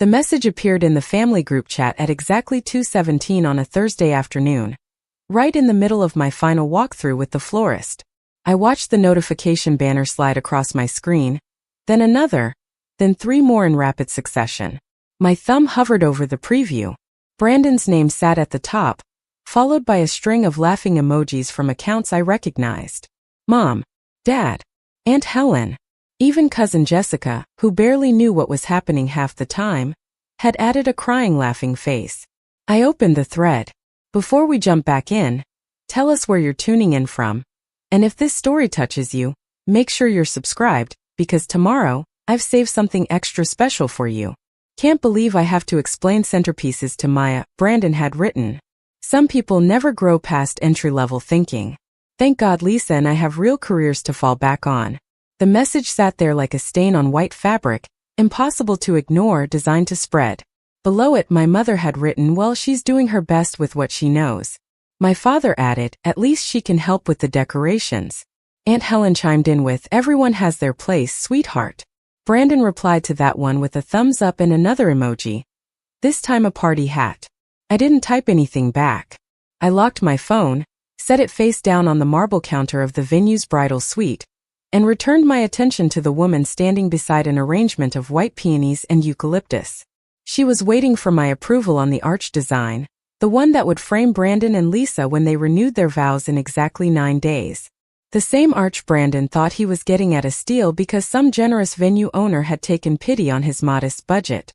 The message appeared in the family group chat at exactly 2:17 on a Thursday afternoon, right in the middle of my final walkthrough with the florist. I watched the notification banner slide across my screen, then another, then 3 more in rapid succession. My thumb hovered over the preview. Brandon's name sat at the top, followed by a string of laughing emojis from accounts I recognized. Mom, Dad, Aunt Helen, even Cousin Jessica, who barely knew what was happening half the time, had added a crying laughing face. I opened the thread. Before we jump back in, tell us where you're tuning in from, and if this story touches you, make sure you're subscribed, because tomorrow, I've saved something extra special for you. Can't believe I have to explain centerpieces to Maya, Brandon had written. Some people never grow past entry-level thinking. Thank God Lisa and I have real careers to fall back on. The message sat there like a stain on white fabric, impossible to ignore, designed to spread. Below it, my mother had written, well, she's doing her best with what she knows. My father added, at least she can help with the decorations. Aunt Helen chimed in with, everyone has their place, sweetheart. Brandon replied to that one with a thumbs up and another emoji, this time a party hat. I didn't type anything back. I locked my phone, set it face down on the marble counter of the venue's bridal suite, and returned my attention to the woman standing beside an arrangement of white peonies and eucalyptus. She was waiting for my approval on the arch design, the one that would frame Brandon and Lisa when they renewed their vows in exactly 9 days. The same arch Brandon thought he was getting at a steal because some generous venue owner had taken pity on his modest budget.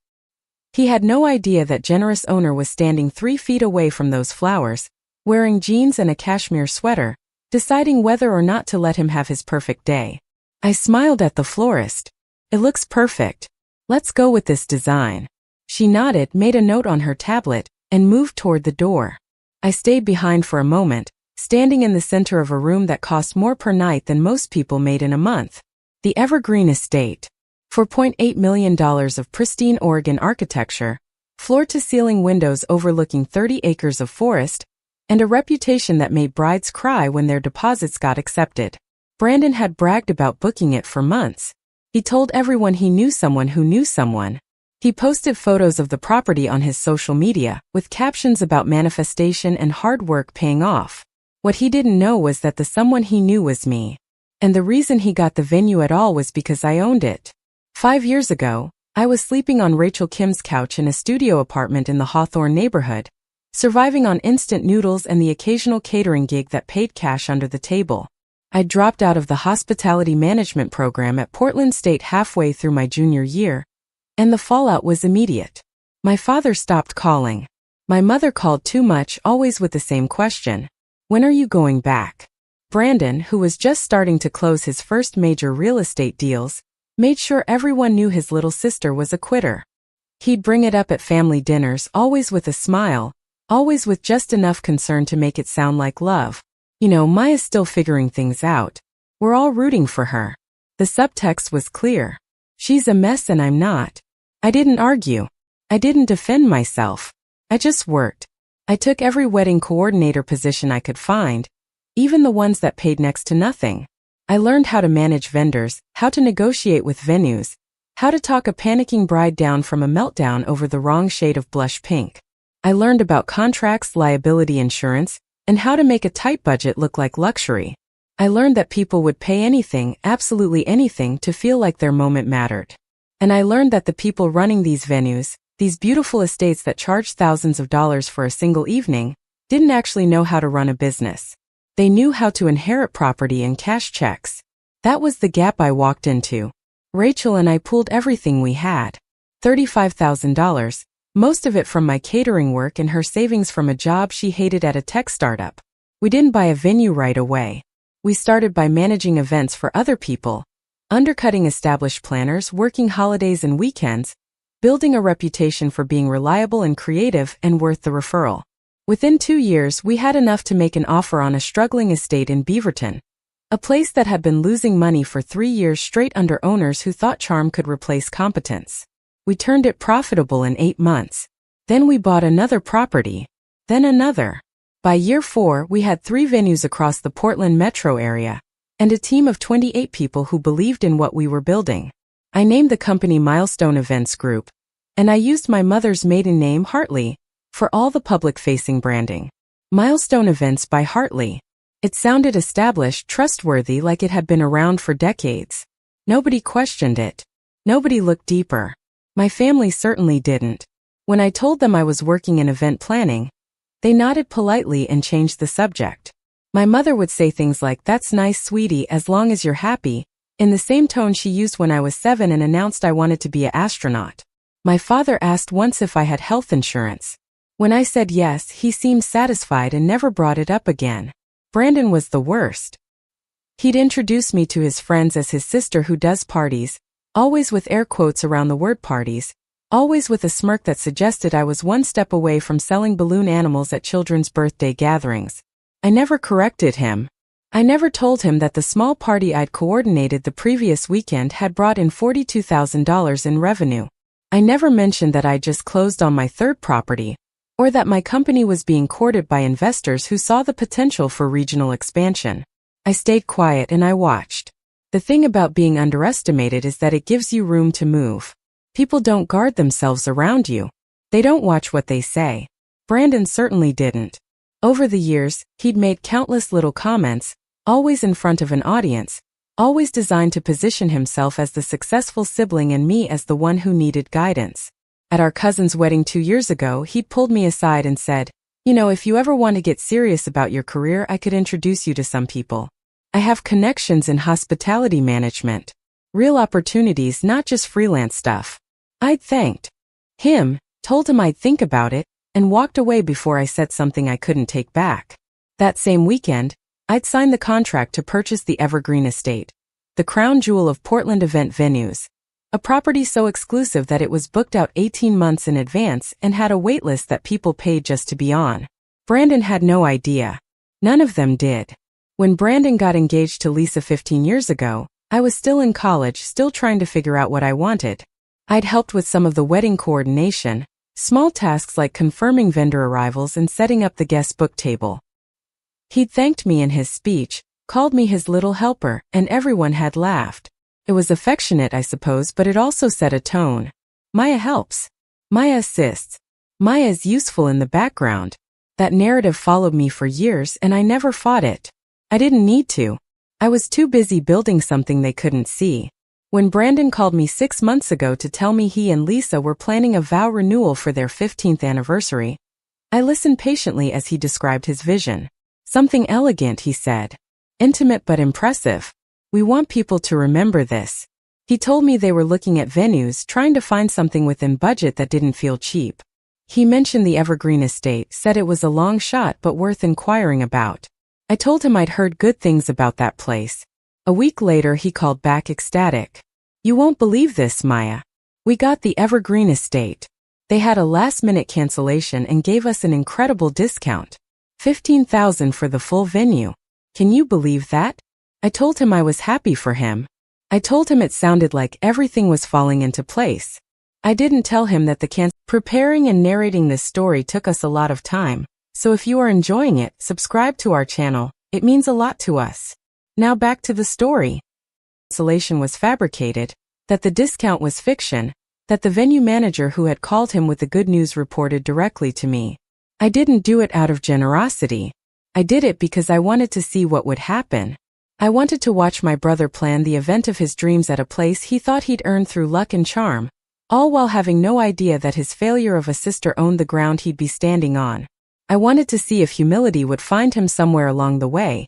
He had no idea that generous owner was standing 3 feet away from those flowers, wearing jeans and a cashmere sweater, deciding whether or not to let him have his perfect day. I smiled at the florist. It looks perfect. Let's go with this design. She nodded, made a note on her tablet, and moved toward the door. I stayed behind for a moment, standing in the center of a room that cost more per night than most people made in a month. The Evergreen Estate. $4.8 million of pristine Oregon architecture, floor-to-ceiling windows overlooking 30 acres of forest, and a reputation that made brides cry when their deposits got accepted. Brandon had bragged about booking it for months. He told everyone he knew someone who knew someone. He posted photos of the property on his social media, with captions about manifestation and hard work paying off. What he didn't know was that the someone he knew was me. And the reason he got the venue at all was because I owned it. 5 years ago, I was sleeping on Rachel Kim's couch in a studio apartment in the Hawthorne neighborhood, surviving on instant noodles and the occasional catering gig that paid cash under the table. I dropped out of the hospitality management program at Portland State halfway through my junior year, and the fallout was immediate. My father stopped calling. My mother called too much, always with the same question. When are you going back? Brandon, who was just starting to close his first major real estate deals, made sure everyone knew his little sister was a quitter. He'd bring it up at family dinners, always with a smile, always with just enough concern to make it sound like love. You know, Maya's still figuring things out. We're all rooting for her. The subtext was clear. She's a mess and I'm not. I didn't argue. I didn't defend myself. I just worked. I took every wedding coordinator position I could find, even the ones that paid next to nothing. I learned how to manage vendors, how to negotiate with venues, how to talk a panicking bride down from a meltdown over the wrong shade of blush pink. I learned about contracts, liability insurance, and how to make a tight budget look like luxury. I learned that people would pay anything, absolutely anything, to feel like their moment mattered. And I learned that the people running these venues, these beautiful estates that charged thousands of dollars for a single evening, didn't actually know how to run a business. They knew how to inherit property and cash checks. That was the gap I walked into. Rachel and I pooled everything we had. $35,000, most of it from my catering work and her savings from a job she hated at a tech startup. We didn't buy a venue right away. We started by managing events for other people, undercutting established planners, working holidays and weekends, building a reputation for being reliable and creative and worth the referral. Within 2 years, we had enough to make an offer on a struggling estate in Beaverton, a place that had been losing money for 3 years straight under owners who thought charm could replace competence. We turned it profitable in 8 months. Then we bought another property. Then another. By year 4, we had 3 venues across the Portland metro area, and a team of 28 people who believed in what we were building. I named the company Milestone Events Group, And I used my mother's maiden name, Hartley, for all the public-facing branding. Milestone Events by Hartley. It sounded established, trustworthy, like it had been around for decades. Nobody questioned it. Nobody looked deeper. My family certainly didn't. When I told them I was working in event planning, they nodded politely and changed the subject. My mother would say things like, "That's nice, sweetie, as long as you're happy," in the same tone she used when I was 7 and announced I wanted to be an astronaut. My father asked once if I had health insurance. When I said yes, he seemed satisfied and never brought it up again. Brandon was the worst. He'd introduce me to his friends as his sister who does parties, always with air quotes around the word parties, always with a smirk that suggested I was one step away from selling balloon animals at children's birthday gatherings. I never corrected him. I never told him that the small party I'd coordinated the previous weekend had brought in $42,000 in revenue. I never mentioned that I just closed on my third property, or that my company was being courted by investors who saw the potential for regional expansion. I stayed quiet and I watched. The thing about being underestimated is that it gives you room to move. People don't guard themselves around you. They don't watch what they say. Brandon certainly didn't. Over the years, he'd made countless little comments, always in front of an audience, always designed to position himself as the successful sibling and me as the one who needed guidance. At our cousin's wedding 2 years ago, he pulled me aside and said, "You know, if you ever want to get serious about your career, I could introduce you to some people. I have connections in hospitality management. Real opportunities, not just freelance stuff." I'd thanked him, told him I'd think about it, and walked away before I said something I couldn't take back. That same weekend, I'd signed the contract to purchase the Evergreen Estate, the crown jewel of Portland event venues. A property so exclusive that it was booked out 18 months in advance and had a waitlist that people paid just to be on. Brandon had no idea. None of them did. When Brandon got engaged to Lisa 15 years ago, I was still in college, still trying to figure out what I wanted. I'd helped with some of the wedding coordination, small tasks like confirming vendor arrivals and setting up the guest book table. He'd thanked me in his speech, called me his little helper, and everyone had laughed. It was affectionate, I suppose, but it also set a tone. Maya helps. Maya assists. Maya is useful in the background. That narrative followed me for years and I never fought it. I didn't need to. I was too busy building something they couldn't see. When Brandon called me 6 months ago to tell me he and Lisa were planning a vow renewal for their 15th anniversary, I listened patiently as he described his vision. Something elegant, he said. Intimate but impressive. We want people to remember this. He told me they were looking at venues, trying to find something within budget that didn't feel cheap. He mentioned the Evergreen Estate, said it was a long shot but worth inquiring about. I told him I'd heard good things about that place. A week later he called back ecstatic. "You won't believe this, Maya. We got the Evergreen Estate. They had a last-minute cancellation and gave us an incredible discount. $15,000 for the full venue. Can you believe that?" I told him I was happy for him. I told him it sounded like everything was falling into place. I didn't tell him that preparing and narrating this story took us a lot of time, so if you are enjoying it, subscribe to our channel. It means a lot to us. Now back to the story. Cancellation was fabricated, that the discount was fiction, that the venue manager who had called him with the good news reported directly to me. I didn't do it out of generosity. I did it because I wanted to see what would happen. I wanted to watch my brother plan the event of his dreams at a place he thought he'd earned through luck and charm, all while having no idea that his failure of a sister owned the ground he'd be standing on. I wanted to see if humility would find him somewhere along the way,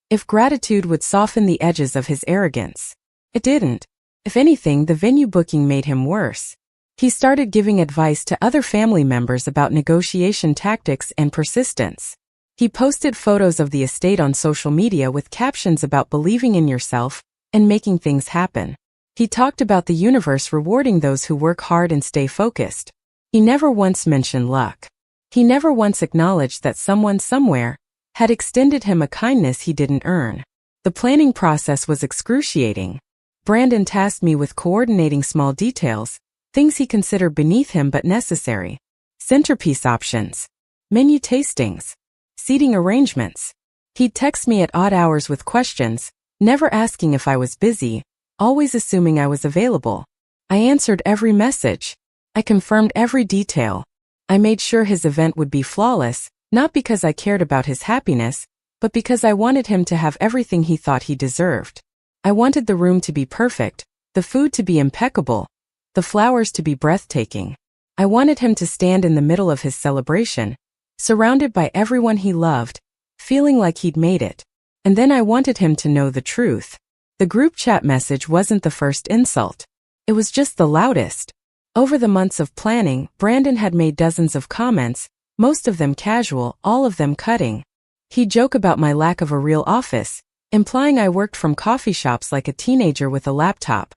if gratitude would soften the edges of his arrogance. It didn't. If anything, the venue booking made him worse. He started giving advice to other family members about negotiation tactics and persistence. He posted photos of the estate on social media with captions about believing in yourself and making things happen. He talked about the universe rewarding those who work hard and stay focused. He never once mentioned luck. He never once acknowledged that someone somewhere had extended him a kindness he didn't earn. The planning process was excruciating. Brandon tasked me with coordinating small details, things he considered beneath him but necessary. Centerpiece options, menu tastings, seating arrangements. He'd text me at odd hours with questions, never asking if I was busy, always assuming I was available. I answered every message. I confirmed every detail. I made sure his event would be flawless, not because I cared about his happiness, but because I wanted him to have everything he thought he deserved. I wanted the room to be perfect, the food to be impeccable, the flowers to be breathtaking. I wanted him to stand in the middle of his celebration, surrounded by everyone he loved, feeling like he'd made it. And then I wanted him to know the truth. The group chat message wasn't the first insult. It was just the loudest. Over the months of planning, Brandon had made dozens of comments, most of them casual, all of them cutting. He'd joke about my lack of a real office, implying I worked from coffee shops like a teenager with a laptop.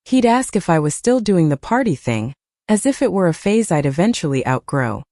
He'd ask if I was still doing the party thing, as if it were a phase I'd eventually outgrow.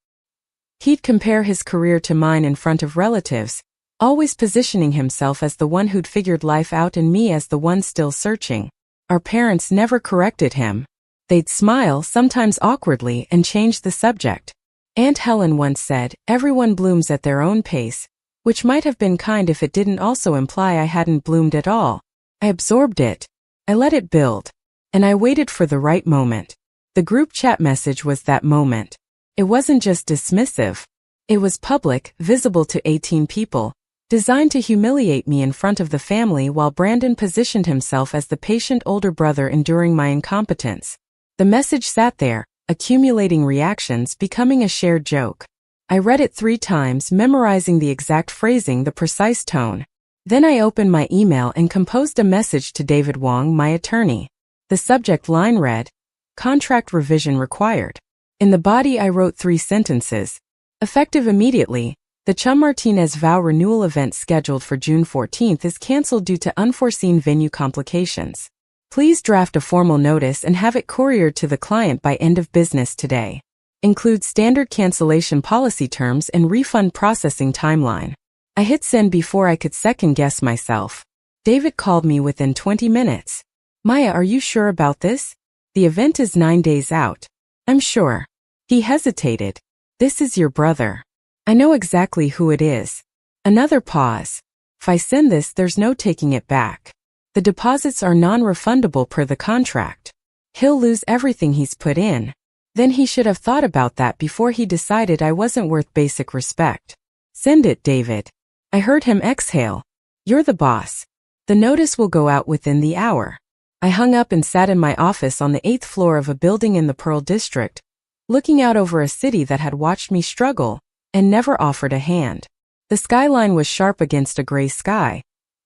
He'd compare his career to mine in front of relatives, always positioning himself as the one who'd figured life out and me as the one still searching. Our parents never corrected him. They'd smile, sometimes awkwardly, and change the subject. Aunt Helen once said, "Everyone blooms at their own pace," which might have been kind if it didn't also imply I hadn't bloomed at all. I absorbed it. I let it build. And I waited for the right moment. The group chat message was that moment. It wasn't just dismissive. It was public, visible to 18 people, designed to humiliate me in front of the family while Brandon positioned himself as the patient older brother enduring my incompetence. The message sat there, accumulating reactions, becoming a shared joke. I read it 3 times, memorizing the exact phrasing, the precise tone. Then I opened my email and composed a message to David Wong, my attorney. The subject line read, "Contract revision required." In the body I wrote 3 sentences. Effective immediately, the Chum Martinez vow renewal event scheduled for June 14th is canceled due to unforeseen venue complications. Please draft a formal notice and have it couriered to the client by end of business today. Include standard cancellation policy terms and refund processing timeline. I hit send before I could second guess myself. David called me within 20 minutes. "Maya, are you sure about this? The event is 9 days out." "I'm sure." He hesitated. "This is your brother. I know exactly who it is." Another pause. "If I send this, there's no taking it back. The deposits are non-refundable per the contract. He'll lose everything he's put in." Then he should have thought about that before he decided I wasn't worth basic respect. "Send it, David." I heard him exhale. "You're the boss. The notice will go out within the hour." I hung up and sat in my office on the 8th floor of a building in the Pearl District, looking out over a city that had watched me struggle and never offered a hand. The skyline was sharp against a gray sky,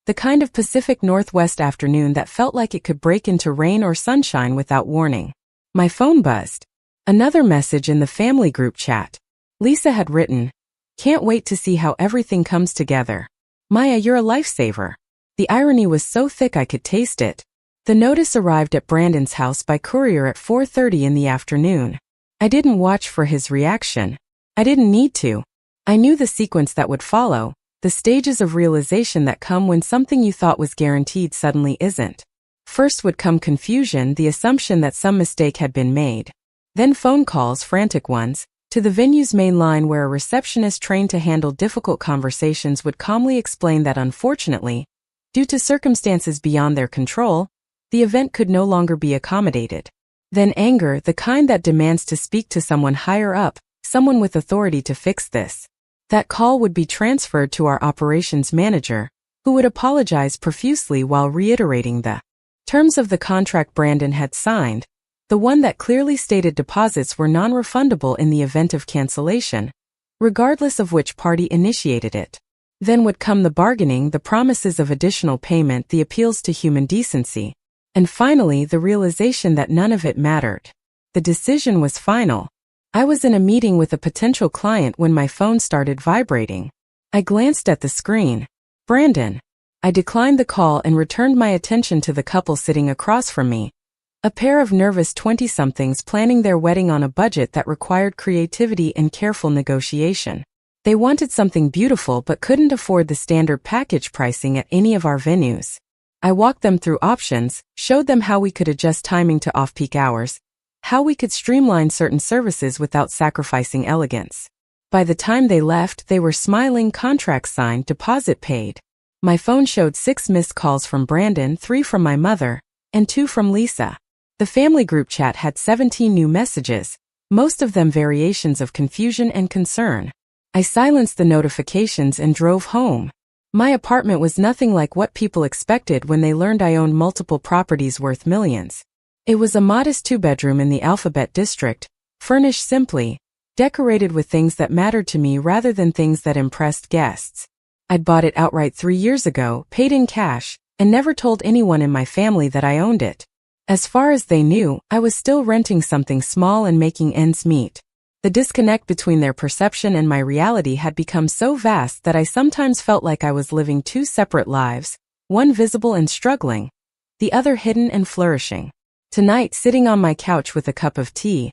the kind of Pacific Northwest afternoon that felt like it could break into rain or sunshine without warning. My phone buzzed. Another message in the family group chat. Lisa had written, "Can't wait to see how everything comes together. Maya, you're a lifesaver." The irony was so thick I could taste it. The notice arrived at Brandon's house by courier at 4:30 in the afternoon. I didn't watch for his reaction. I didn't need to. I knew the sequence that would follow, the stages of realization that come when something you thought was guaranteed suddenly isn't. First would come confusion, the assumption that some mistake had been made. Then phone calls, frantic ones, to the venue's main line where a receptionist trained to handle difficult conversations would calmly explain that unfortunately, due to circumstances beyond their control, the event could no longer be accommodated. Then anger, the kind that demands to speak to someone higher up, someone with authority to fix this. That call would be transferred to our operations manager, who would apologize profusely while reiterating the terms of the contract Brandon had signed, the one that clearly stated deposits were non-refundable in the event of cancellation, regardless of which party initiated it. Then would come the bargaining, the promises of additional payment, the appeals to human decency. And finally, the realization that none of it mattered. The decision was final. I was in a meeting with a potential client when my phone started vibrating. I glanced at the screen. "Brandon." I declined the call and returned my attention to the couple sitting across from me. A pair of nervous 20-somethings planning their wedding on a budget that required creativity and careful negotiation. They wanted something beautiful but couldn't afford the standard package pricing at any of our venues. I walked them through options, showed them how we could adjust timing to off-peak hours, how we could streamline certain services without sacrificing elegance. By the time they left, they were smiling, contract signed, deposit paid. My phone showed 6 missed calls from Brandon, 3 from my mother, and 2 from Lisa. The family group chat had 17 new messages, most of them variations of confusion and concern. I silenced the notifications and drove home. My apartment was nothing like what people expected when they learned I owned multiple properties worth millions. It was a modest two-bedroom in the Alphabet District, furnished simply, decorated with things that mattered to me rather than things that impressed guests. I'd bought it outright 3 years ago, paid in cash, and never told anyone in my family that I owned it. As far as they knew, I was still renting something small and making ends meet. The disconnect between their perception and my reality had become so vast that I sometimes felt like I was living two separate lives, one visible and struggling, the other hidden and flourishing. Tonight, sitting on my couch with a cup of tea,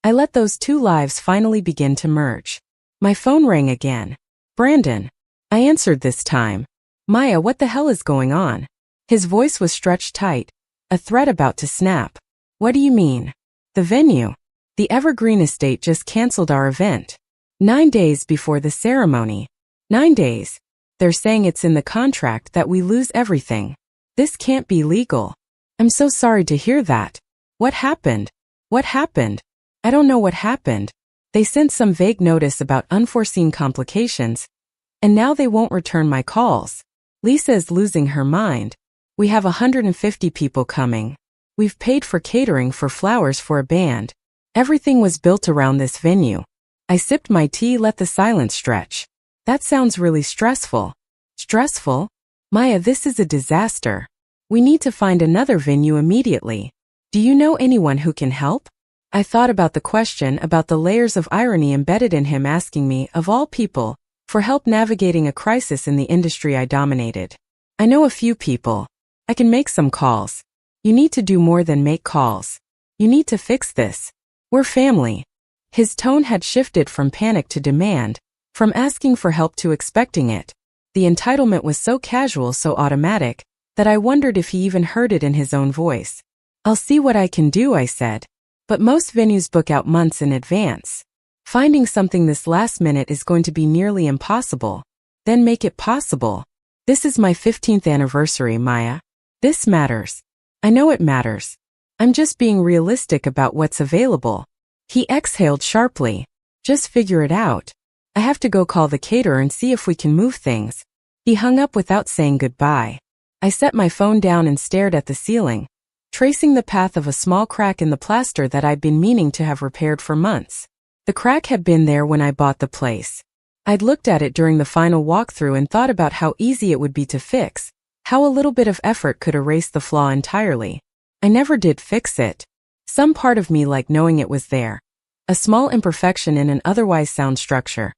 I let those two lives finally begin to merge. My phone rang again. Brandon. I answered this time. Maya, what the hell is going on? His voice was stretched tight, a threat about to snap. What do you mean? The venue. The Evergreen Estate just canceled our event. 9 days before the ceremony. 9 days. They're saying it's in the contract that we lose everything. This can't be legal. I'm so sorry to hear that. What happened? What happened? I don't know what happened. They sent some vague notice about unforeseen complications, and now they won't return my calls. Lisa is losing her mind. We have 150 people coming. We've paid for catering for flowers for a band. Everything was built around this venue. I sipped my tea, let the silence stretch. That sounds really stressful. Stressful? Maya, this is a disaster. We need to find another venue immediately. Do you know anyone who can help? I thought about the question, about the layers of irony embedded in him asking me, of all people, for help navigating a crisis in the industry I dominated. I know a few people. I can make some calls. You need to do more than make calls. You need to fix this. We're family. His tone had shifted from panic to demand, from asking for help to expecting it. The entitlement was so casual, so automatic, that I wondered if he even heard it in his own voice. I'll see what I can do, I said. But most venues book out months in advance. Finding something this last minute is going to be nearly impossible. Then make it possible. This is my 15th anniversary, Maya. This matters. I know it matters. I'm just being realistic about what's available. He exhaled sharply. Just figure it out. I have to go call the caterer and see if we can move things. He hung up without saying goodbye. I set my phone down and stared at the ceiling, tracing the path of a small crack in the plaster that I'd been meaning to have repaired for months. The crack had been there when I bought the place. I'd looked at it during the final walkthrough and thought about how easy it would be to fix, how a little bit of effort could erase the flaw entirely. I never did fix it. Some part of me liked knowing it was there. A small imperfection in an otherwise sound structure.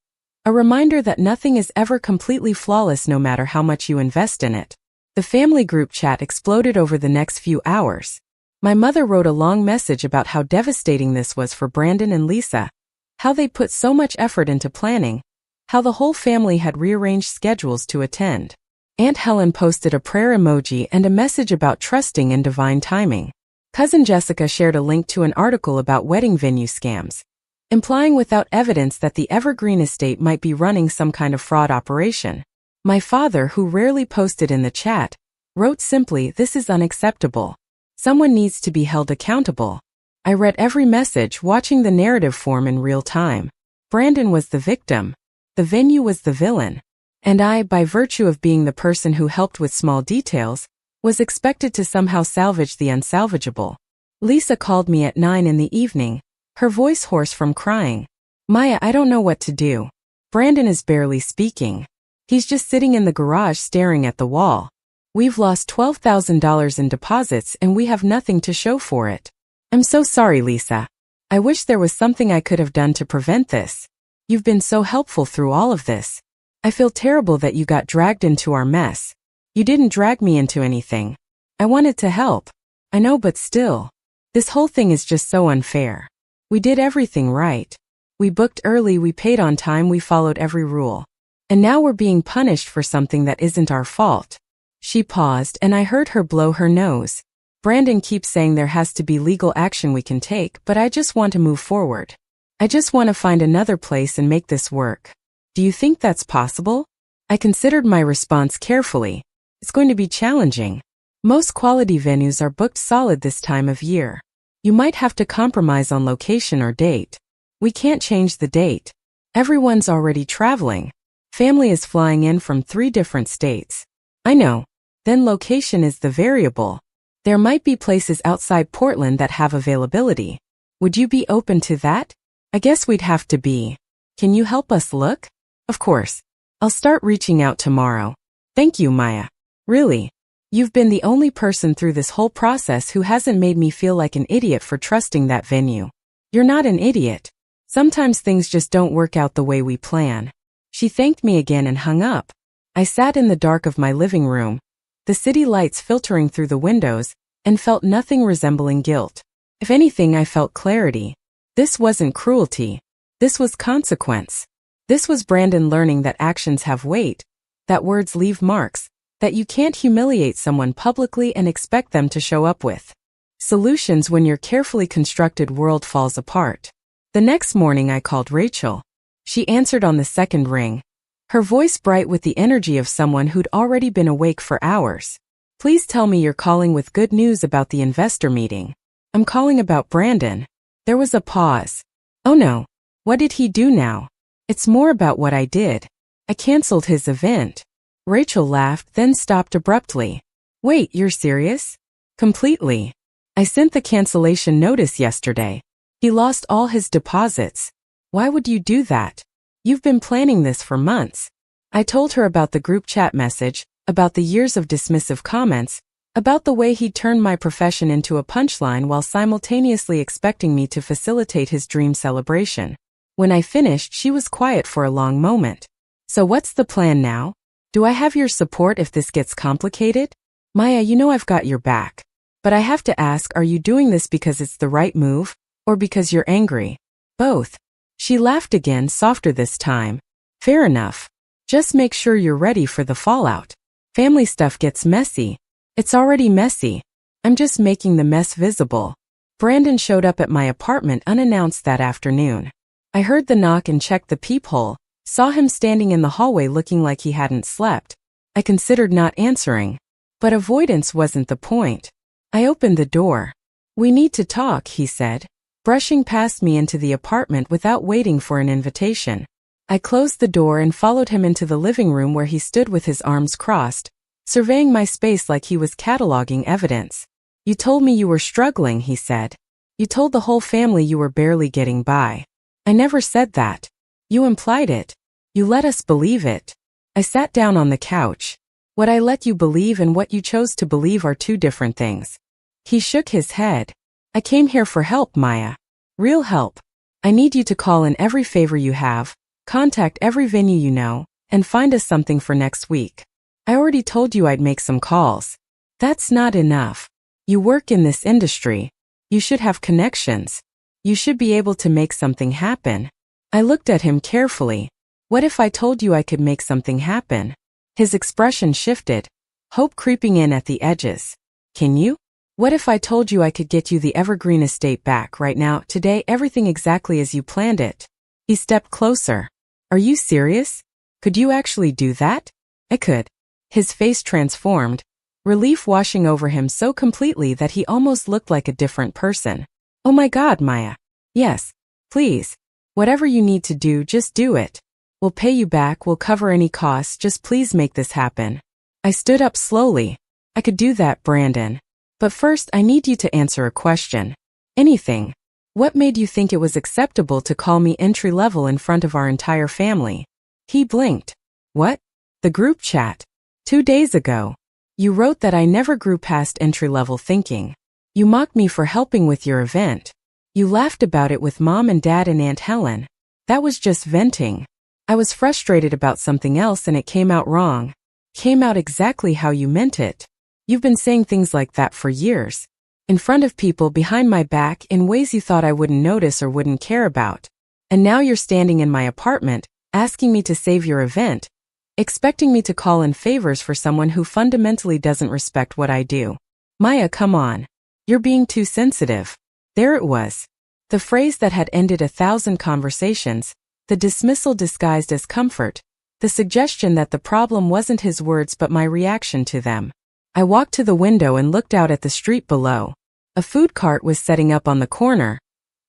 A reminder that nothing is ever completely flawless no matter how much you invest in it. The family group chat exploded over the next few hours. My mother wrote a long message about how devastating this was for Brandon and Lisa, how they put so much effort into planning, how the whole family had rearranged schedules to attend. Aunt Helen posted a prayer emoji and a message about trusting in divine timing. Cousin Jessica shared a link to an article about wedding venue scams, implying without evidence that the Evergreen Estate might be running some kind of fraud operation. My father, who rarely posted in the chat, wrote simply, "This is unacceptable. Someone needs to be held accountable." I read every message, watching the narrative form in real time. Brandon was the victim. The venue was the villain. And I, by virtue of being the person who helped with small details, was expected to somehow salvage the unsalvageable. Lisa called me at 9 in the evening, her voice hoarse from crying. "Maya, I don't know what to do. Brandon is barely speaking. He's just sitting in the garage staring at the wall. We've lost $12,000 in deposits and we have nothing to show for it. I'm so sorry, Lisa. I wish there was something I could have done to prevent this. You've been so helpful through all of this. I feel terrible that you got dragged into our mess. You didn't drag me into anything. I wanted to help. I know, but still. This whole thing is just so unfair. We did everything right. We booked early, we paid on time, we followed every rule. And now we're being punished for something that isn't our fault." She paused and I heard her blow her nose. "Brandon keeps saying there has to be legal action we can take, but I just want to move forward. I just want to find another place and make this work. Do you think that's possible?" I considered my response carefully. It's going to be challenging. Most quality venues are booked solid this time of year. You might have to compromise on location or date. We can't change the date. Everyone's already traveling. Family is flying in from 3 different states. I know. Then location is the variable. There might be places outside Portland that have availability. Would you be open to that? I guess we'd have to be. Can you help us look? Of course. I'll start reaching out tomorrow. Thank you, Maya. Really. You've been the only person through this whole process who hasn't made me feel like an idiot for trusting that venue. You're not an idiot. Sometimes things just don't work out the way we plan. She thanked me again and hung up. I sat in the dark of my living room, the city lights filtering through the windows, and felt nothing resembling guilt. If anything, I felt clarity. This wasn't cruelty. This was consequence. This was Brandon learning that actions have weight, that words leave marks, that you can't humiliate someone publicly and expect them to show up with solutions when your carefully constructed world falls apart. The next morning I called Rachel. She answered on the second ring, her voice bright with the energy of someone who'd already been awake for hours. Please tell me you're calling with good news about the investor meeting. I'm calling about Brandon. There was a pause. Oh no. What did he do now? It's more about what I did. I canceled his event. Rachel laughed, then stopped abruptly. Wait, you're serious? Completely. I sent the cancellation notice yesterday. He lost all his deposits. Why would you do that? You've been planning this for months. I told her about the group chat message, about the years of dismissive comments, about the way he'd turned my profession into a punchline while simultaneously expecting me to facilitate his dream celebration. When I finished, she was quiet for a long moment. So what's the plan now? Do I have your support if this gets complicated? Maya, you know I've got your back. But I have to ask, are you doing this because it's the right move, or because you're angry? Both. She laughed again, softer this time. Fair enough. Just make sure you're ready for the fallout. Family stuff gets messy. It's already messy. I'm just making the mess visible. Brandon showed up at my apartment unannounced that afternoon. I heard the knock and checked the peephole, saw him standing in the hallway looking like he hadn't slept. I considered not answering. But avoidance wasn't the point. I opened the door. We need to talk, he said, brushing past me into the apartment without waiting for an invitation. I closed the door and followed him into the living room where he stood with his arms crossed, surveying my space like he was cataloging evidence. You told me you were struggling, he said. You told the whole family you were barely getting by. I never said that. You implied it. You let us believe it. I sat down on the couch. What I let you believe and what you chose to believe are 2 different things. He shook his head. I came here for help, Maya. Real help. I need you to call in every favor you have, contact every venue you know, and find us something for next week. I already told you I'd make some calls. That's not enough. You work in this industry. You should have connections. You should be able to make something happen. I looked at him carefully. What if I told you I could make something happen? His expression shifted, hope creeping in at the edges. Can you? What if I told you I could get you the Evergreen estate back right now, today, everything exactly as you planned it? He stepped closer. Are you serious? Could you actually do that? I could. His face transformed, relief washing over him so completely that he almost looked like a different person. Oh my God, Maya. Yes. Please. Whatever you need to do, just do it. We'll pay you back, we'll cover any costs, just please make this happen. I stood up slowly. I could do that, Brandon. But first, I need you to answer a question. Anything. What made you think it was acceptable to call me entry-level in front of our entire family? He blinked. What? The group chat. 2 days ago. You wrote that I never grew past entry-level thinking. You mocked me for helping with your event. You laughed about it with Mom and Dad and Aunt Helen. That was just venting. I was frustrated about something else and it came out wrong. Came out exactly how you meant it. You've been saying things like that for years. In front of people, behind my back, in ways you thought I wouldn't notice or wouldn't care about. And now you're standing in my apartment, asking me to save your event, expecting me to call in favors for someone who fundamentally doesn't respect what I do. Maya, come on. You're being too sensitive. There it was. The phrase that had ended 1,000 conversations, the dismissal disguised as comfort, the suggestion that the problem wasn't his words but my reaction to them. I walked to the window and looked out at the street below. A food cart was setting up on the corner,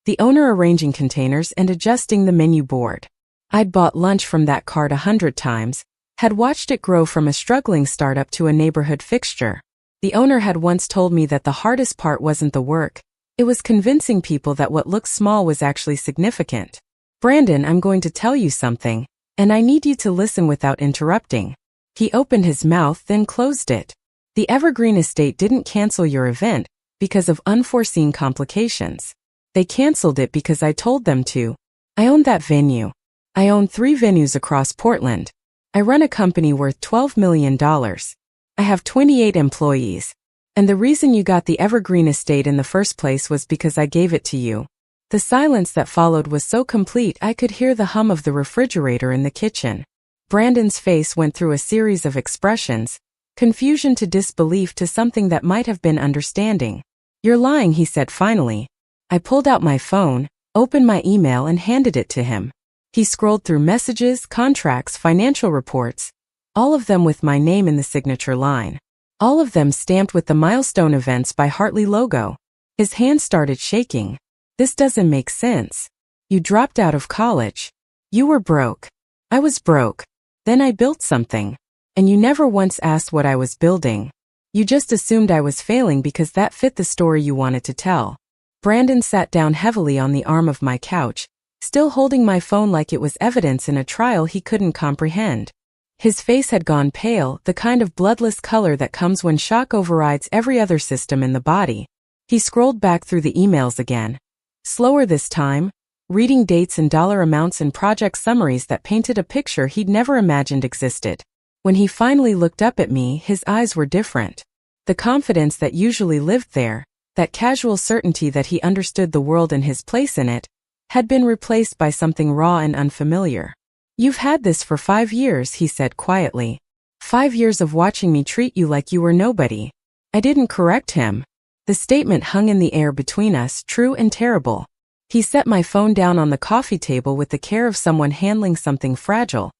the owner arranging containers and adjusting the menu board. I'd bought lunch from that cart 100 times, had watched it grow from a struggling startup to a neighborhood fixture. The owner had once told me that the hardest part wasn't the work, it was convincing people that what looks small was actually significant. Brandon, I'm going to tell you something, and I need you to listen without interrupting. He opened his mouth, then closed it. The Evergreen Estate didn't cancel your event because of unforeseen complications. They canceled it because I told them to. I own that venue. I own 3 venues across Portland. I run a company worth $12 million. I have 28 employees. And the reason you got the Evergreen Estate in the first place was because I gave it to you. The silence that followed was so complete I could hear the hum of the refrigerator in the kitchen. Brandon's face went through a series of expressions, confusion to disbelief to something that might have been understanding. You're lying, he said finally. I pulled out my phone, opened my email and handed it to him. He scrolled through messages, contracts, financial reports, all of them with my name in the signature line. All of them stamped with the Milestone Events by Hartley logo. His hand started shaking. This doesn't make sense. You dropped out of college. You were broke. I was broke. Then I built something. And you never once asked what I was building. You just assumed I was failing because that fit the story you wanted to tell. Brandon sat down heavily on the arm of my couch, still holding my phone like it was evidence in a trial he couldn't comprehend. His face had gone pale, the kind of bloodless color that comes when shock overrides every other system in the body. He scrolled back through the emails again. Slower this time, reading dates and dollar amounts and project summaries that painted a picture he'd never imagined existed. When he finally looked up at me, his eyes were different. The confidence that usually lived there, that casual certainty that he understood the world and his place in it, had been replaced by something raw and unfamiliar. You've had this for 5 years, he said quietly. 5 years of watching me treat you like you were nobody. I didn't correct him. The statement hung in the air between us, true and terrible. He set my phone down on the coffee table with the care of someone handling something fragile,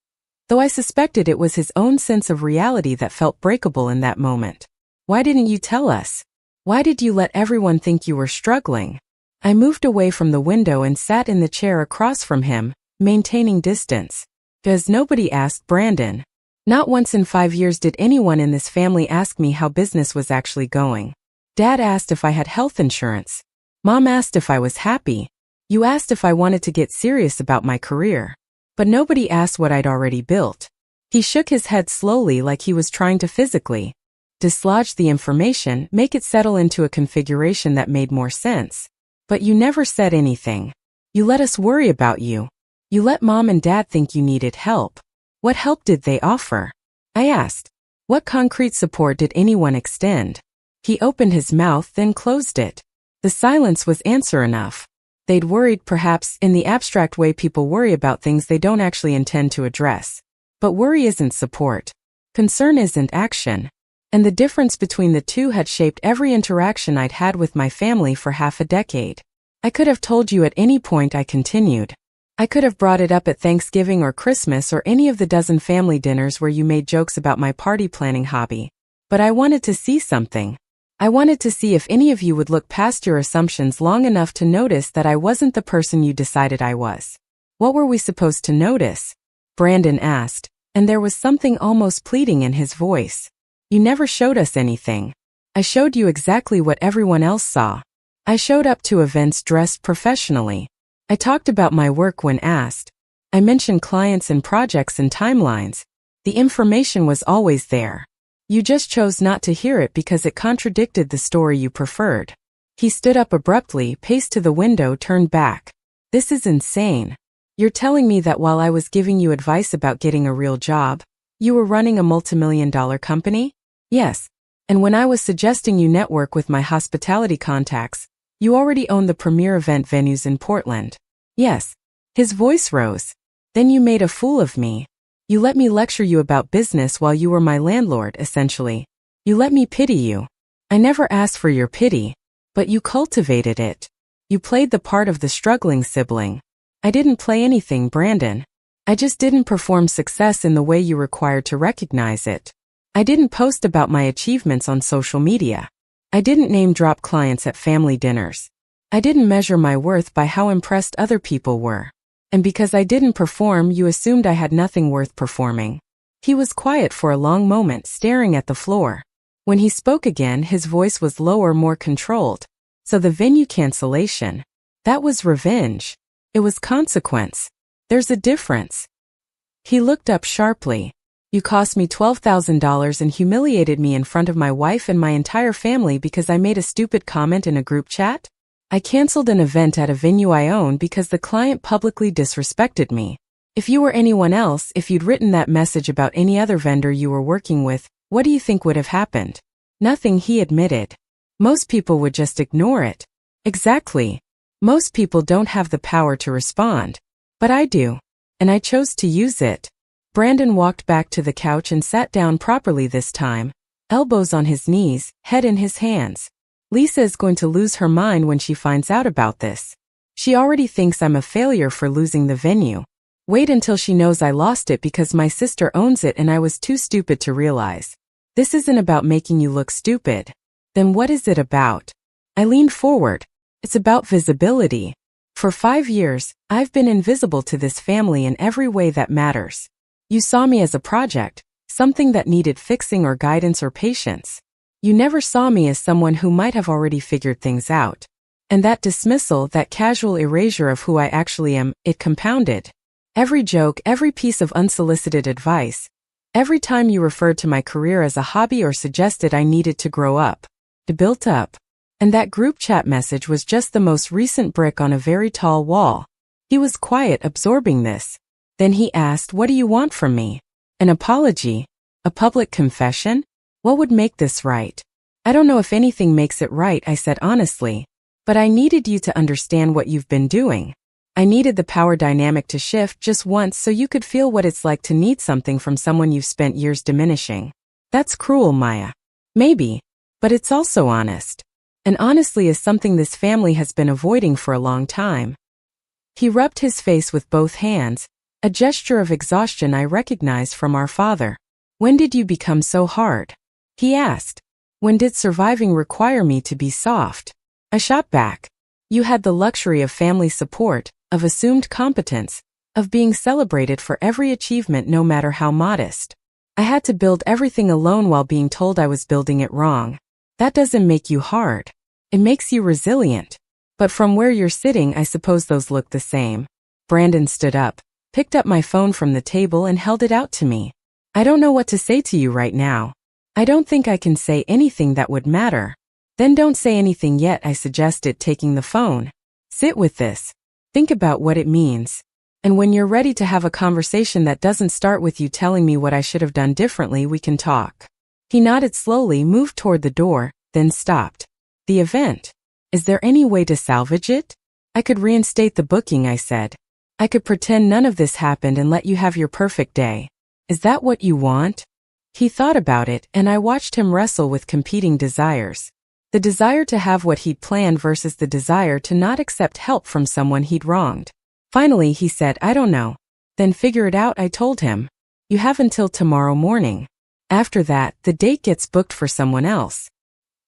though I suspected it was his own sense of reality that felt breakable in that moment. Why didn't you tell us? Why did you let everyone think you were struggling? I moved away from the window and sat in the chair across from him, maintaining distance. Because nobody asked Brandon. Not once in 5 years did anyone in this family ask me how business was actually going. Dad asked if I had health insurance. Mom asked if I was happy. You asked if I wanted to get serious about my career. But nobody asked what I'd already built. He shook his head slowly like he was trying to physically dislodge the information, make it settle into a configuration that made more sense. But you never said anything. You let us worry about you. You let Mom and Dad think you needed help. What help did they offer? I asked. What concrete support did anyone extend? He opened his mouth, then closed it. The silence was answer enough. They'd worried, perhaps, in the abstract way people worry about things they don't actually intend to address. But worry isn't support. Concern isn't action. And the difference between the two had shaped every interaction I'd had with my family for half a decade. I could have told you at any point, I continued. I could have brought it up at Thanksgiving or Christmas or any of the dozen family dinners where you made jokes about my party planning hobby. But I wanted to see something. I wanted to see if any of you would look past your assumptions long enough to notice that I wasn't the person you decided I was. What were we supposed to notice? Brandon asked, and there was something almost pleading in his voice. You never showed us anything. I showed you exactly what everyone else saw. I showed up to events dressed professionally. I talked about my work when asked. I mentioned clients and projects and timelines. The information was always there. You just chose not to hear it because it contradicted the story you preferred. He stood up abruptly, paced to the window, turned back. This is insane. You're telling me that while I was giving you advice about getting a real job, you were running a multimillion-dollar company? Yes. And when I was suggesting you network with my hospitality contacts, you already own the premier event venues in Portland. Yes. His voice rose. Then you made a fool of me. You let me lecture you about business while you were my landlord, essentially. You let me pity you. I never asked for your pity. But you cultivated it. You played the part of the struggling sibling. I didn't play anything, Brandon. I just didn't perform success in the way you required to recognize it. I didn't post about my achievements on social media. I didn't name drop clients at family dinners. I didn't measure my worth by how impressed other people were. And because I didn't perform, you assumed I had nothing worth performing. He was quiet for a long moment, staring at the floor. When he spoke again, his voice was lower, more controlled. So the venue cancellation. That was revenge. It was consequence. There's a difference. He looked up sharply. You cost me $12,000 and humiliated me in front of my wife and my entire family because I made a stupid comment in a group chat? I canceled an event at a venue I own because the client publicly disrespected me. If you were anyone else, if you'd written that message about any other vendor you were working with, what do you think would have happened? Nothing, he admitted. Most people would just ignore it. Exactly. Most people don't have the power to respond. But I do. And I chose to use it. Brandon walked back to the couch and sat down properly this time, elbows on his knees, head in his hands. Lisa is going to lose her mind when she finds out about this. She already thinks I'm a failure for losing the venue. Wait until she knows I lost it because my sister owns it and I was too stupid to realize. This isn't about making you look stupid. Then what is it about? I leaned forward. It's about visibility. For 5 years, I've been invisible to this family in every way that matters. You saw me as a project, something that needed fixing or guidance or patience. You never saw me as someone who might have already figured things out. And that dismissal, that casual erasure of who I actually am, it compounded. Every joke, every piece of unsolicited advice, every time you referred to my career as a hobby or suggested I needed to grow up, it built up. And that group chat message was just the most recent brick on a very tall wall. He was quiet, absorbing this. Then he asked, what do you want from me? An apology? A public confession? What would make this right? I don't know if anything makes it right, I said honestly. But I needed you to understand what you've been doing. I needed the power dynamic to shift just once so you could feel what it's like to need something from someone you've spent years diminishing. That's cruel, Maya. Maybe. But it's also honest. And honestly is something this family has been avoiding for a long time. He rubbed his face with both hands, a gesture of exhaustion I recognized from our father. When did you become so hard? He asked. When did surviving require me to be soft? I shot back. You had the luxury of family support, of assumed competence, of being celebrated for every achievement no matter how modest. I had to build everything alone while being told I was building it wrong. That doesn't make you hard. It makes you resilient. But from where you're sitting, I suppose those look the same. Brandon stood up, picked up my phone from the table and held it out to me. I don't know what to say to you right now. I don't think I can say anything that would matter. Then don't say anything yet, I suggested, taking the phone. Sit with this. Think about what it means. And when you're ready to have a conversation that doesn't start with you telling me what I should have done differently, we can talk. He nodded slowly, moved toward the door, then stopped. The event. Is there any way to salvage it? I could reinstate the booking, I said. I could pretend none of this happened and let you have your perfect day. Is that what you want? He thought about it, and I watched him wrestle with competing desires. The desire to have what he'd planned versus the desire to not accept help from someone he'd wronged. Finally, he said, I don't know. Then figure it out, I told him. You have until tomorrow morning. After that, the date gets booked for someone else.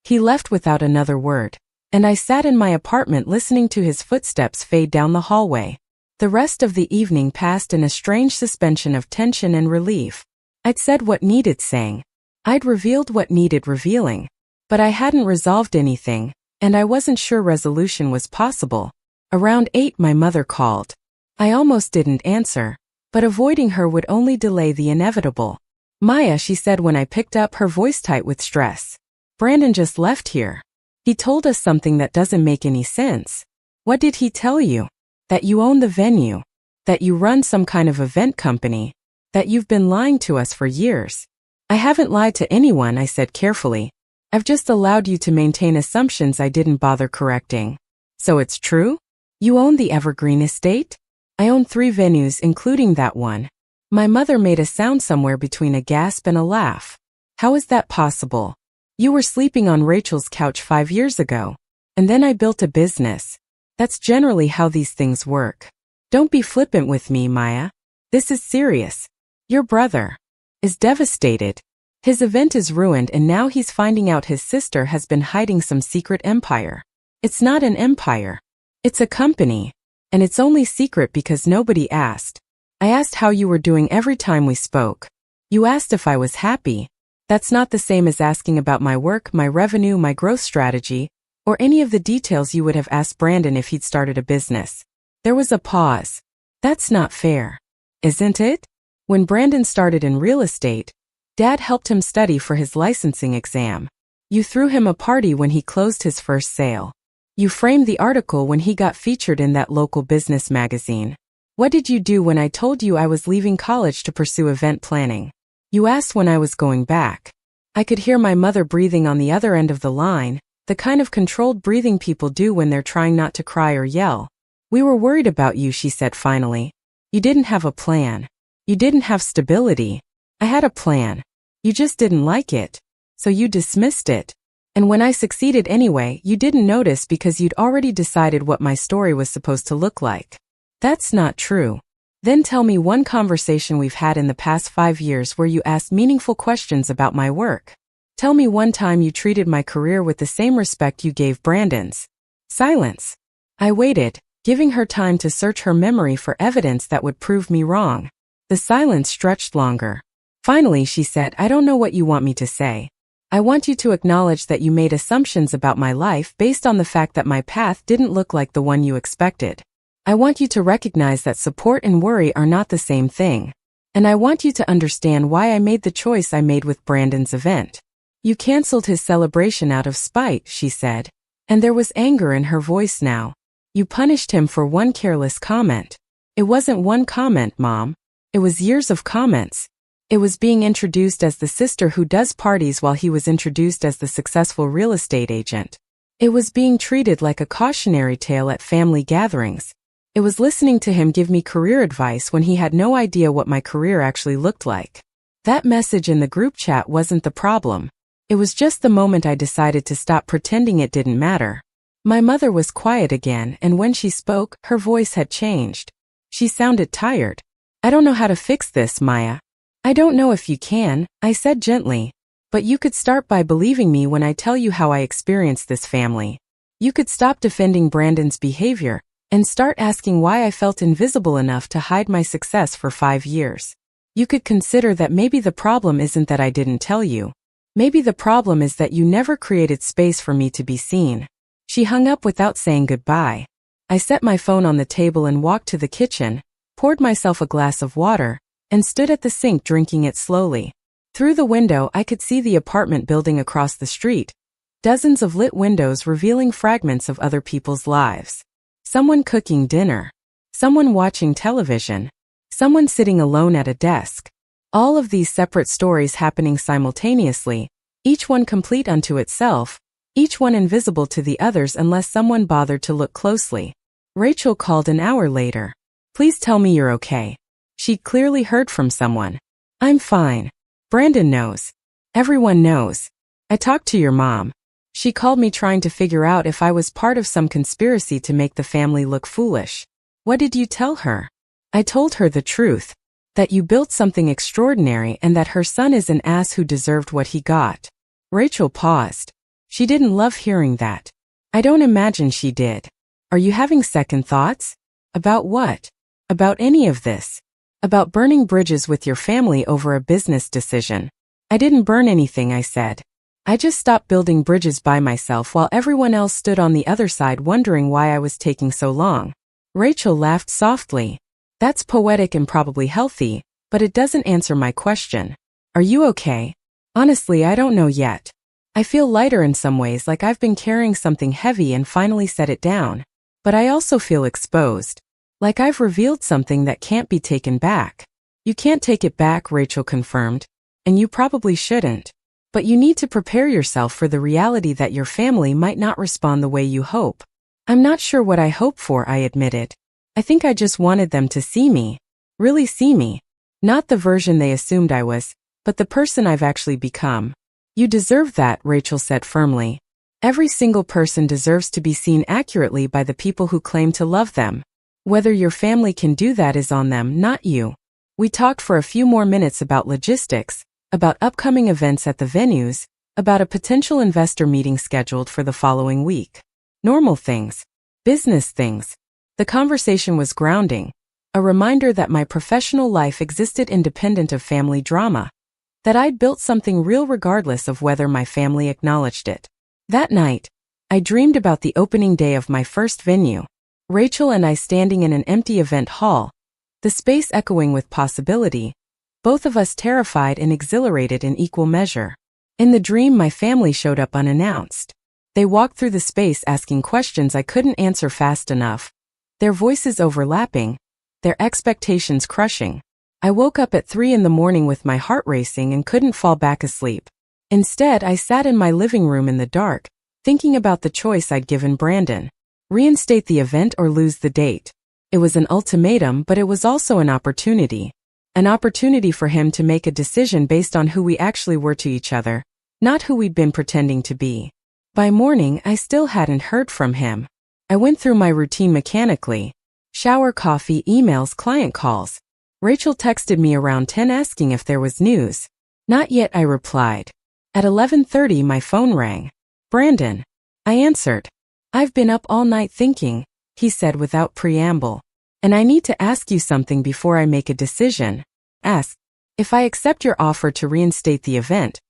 He left without another word, and I sat in my apartment listening to his footsteps fade down the hallway. The rest of the evening passed in a strange suspension of tension and relief. I'd said what needed saying. I'd revealed what needed revealing. But I hadn't resolved anything, and I wasn't sure resolution was possible. Around 8, my mother called. I almost didn't answer, but avoiding her would only delay the inevitable. Maya, she said when I picked up, her voice tight with stress. Brandon just left here. He told us something that doesn't make any sense. What did he tell you? That you own the venue. That you run some kind of event company. That you've been lying to us for years. I haven't lied to anyone, I said carefully. I've just allowed you to maintain assumptions I didn't bother correcting. So it's true? You own the Evergreen Estate? I own 3 venues, including that one. My mother made a sound somewhere between a gasp and a laugh. How is that possible? You were sleeping on Rachel's couch 5 years ago. And then I built a business. That's generally how these things work. Don't be flippant with me, Maya. This is serious. Your brother is devastated. His event is ruined and now he's finding out his sister has been hiding some secret empire. It's not an empire. It's a company. And it's only secret because nobody asked. I asked how you were doing every time we spoke. You asked if I was happy. That's not the same as asking about my work, my revenue, my growth strategy, or any of the details you would have asked Brandon if he'd started a business. There was a pause. That's not fair. Isn't it? When Brandon started in real estate, Dad helped him study for his licensing exam. You threw him a party when he closed his first sale. You framed the article when he got featured in that local business magazine. What did you do when I told you I was leaving college to pursue event planning? You asked when I was going back. I could hear my mother breathing on the other end of the line, the kind of controlled breathing people do when they're trying not to cry or yell. We were worried about you, she said finally. You didn't have a plan. You didn't have stability. I had a plan. You just didn't like it. So you dismissed it. And when I succeeded anyway, you didn't notice because you'd already decided what my story was supposed to look like. That's not true. Then tell me one conversation we've had in the past 5 years where you asked meaningful questions about my work. Tell me one time you treated my career with the same respect you gave Brandon's. Silence. I waited, giving her time to search her memory for evidence that would prove me wrong. The silence stretched longer. Finally, she said, I don't know what you want me to say. I want you to acknowledge that you made assumptions about my life based on the fact that my path didn't look like the one you expected. I want you to recognize that support and worry are not the same thing. And I want you to understand why I made the choice I made with Brandon's event. You canceled his celebration out of spite, she said. And there was anger in her voice now. You punished him for one careless comment. It wasn't one comment, Mom. It was years of comments. It was being introduced as the sister who does parties while he was introduced as the successful real estate agent. It was being treated like a cautionary tale at family gatherings. It was listening to him give me career advice when he had no idea what my career actually looked like. That message in the group chat wasn't the problem. It was just the moment I decided to stop pretending it didn't matter. My mother was quiet again, and when she spoke, her voice had changed. She sounded tired. I don't know how to fix this, Maya. I don't know if you can, I said gently. But you could start by believing me when I tell you how I experienced this family. You could stop defending Brandon's behavior and start asking why I felt invisible enough to hide my success for 5 years. You could consider that maybe the problem isn't that I didn't tell you. Maybe the problem is that you never created space for me to be seen. She hung up without saying goodbye. I set my phone on the table and walked to the kitchen, poured myself a glass of water, and stood at the sink drinking it slowly. Through the window I could see the apartment building across the street, dozens of lit windows revealing fragments of other people's lives. Someone cooking dinner. Someone watching television. Someone sitting alone at a desk. All of these separate stories happening simultaneously, each one complete unto itself, each one invisible to the others unless someone bothered to look closely. Rachel called an hour later. Please tell me you're okay. She'd clearly heard from someone. I'm fine. Brandon knows. Everyone knows. I talked to your mom. She called me trying to figure out if I was part of some conspiracy to make the family look foolish. What did you tell her? I told her the truth. That you built something extraordinary and that her son is an ass who deserved what he got. Rachel paused. She didn't love hearing that. I don't imagine she did. Are you having second thoughts? About what? About any of this? About burning bridges with your family over a business decision. I didn't burn anything, I said. I just stopped building bridges by myself while everyone else stood on the other side wondering why I was taking so long. Rachel laughed softly. That's poetic and probably healthy, but it doesn't answer my question. Are you okay? Honestly, I don't know yet. I feel lighter in some ways, like I've been carrying something heavy and finally set it down. But I also feel exposed. Like I've revealed something that can't be taken back. You can't take it back, Rachel confirmed. And you probably shouldn't. But you need to prepare yourself for the reality that your family might not respond the way you hope. I'm not sure what I hope for, I admitted. I think I just wanted them to see me. Really see me. Not the version they assumed I was, but the person I've actually become. You deserve that, Rachel said firmly. Every single person deserves to be seen accurately by the people who claim to love them. Whether your family can do that is on them, not you. We talked for a few more minutes about logistics, about upcoming events at the venues, about a potential investor meeting scheduled for the following week. Normal things. Business things. The conversation was grounding, a reminder that my professional life existed independent of family drama, that I'd built something real regardless of whether my family acknowledged it. That night, I dreamed about the opening day of my first venue, Rachel and I standing in an empty event hall, the space echoing with possibility, both of us terrified and exhilarated in equal measure. In the dream, my family showed up unannounced. They walked through the space asking questions I couldn't answer fast enough, their voices overlapping, their expectations crushing. I woke up at 3 a.m. with my heart racing and couldn't fall back asleep. Instead, I sat in my living room in the dark, thinking about the choice I'd given Brandon. Reinstate the event or lose the date. It was an ultimatum, but it was also an opportunity. An opportunity for him to make a decision based on who we actually were to each other, not who we'd been pretending to be. By morning, I still hadn't heard from him. I went through my routine mechanically. Shower, coffee, emails, client calls. Rachel texted me around 10 asking if there was news. Not yet, I replied. At 11:30, my phone rang. Brandon. I answered. I've been up all night thinking, he said without preamble. And I need to ask you something before I make a decision. Ask. If I accept your offer to reinstate the event,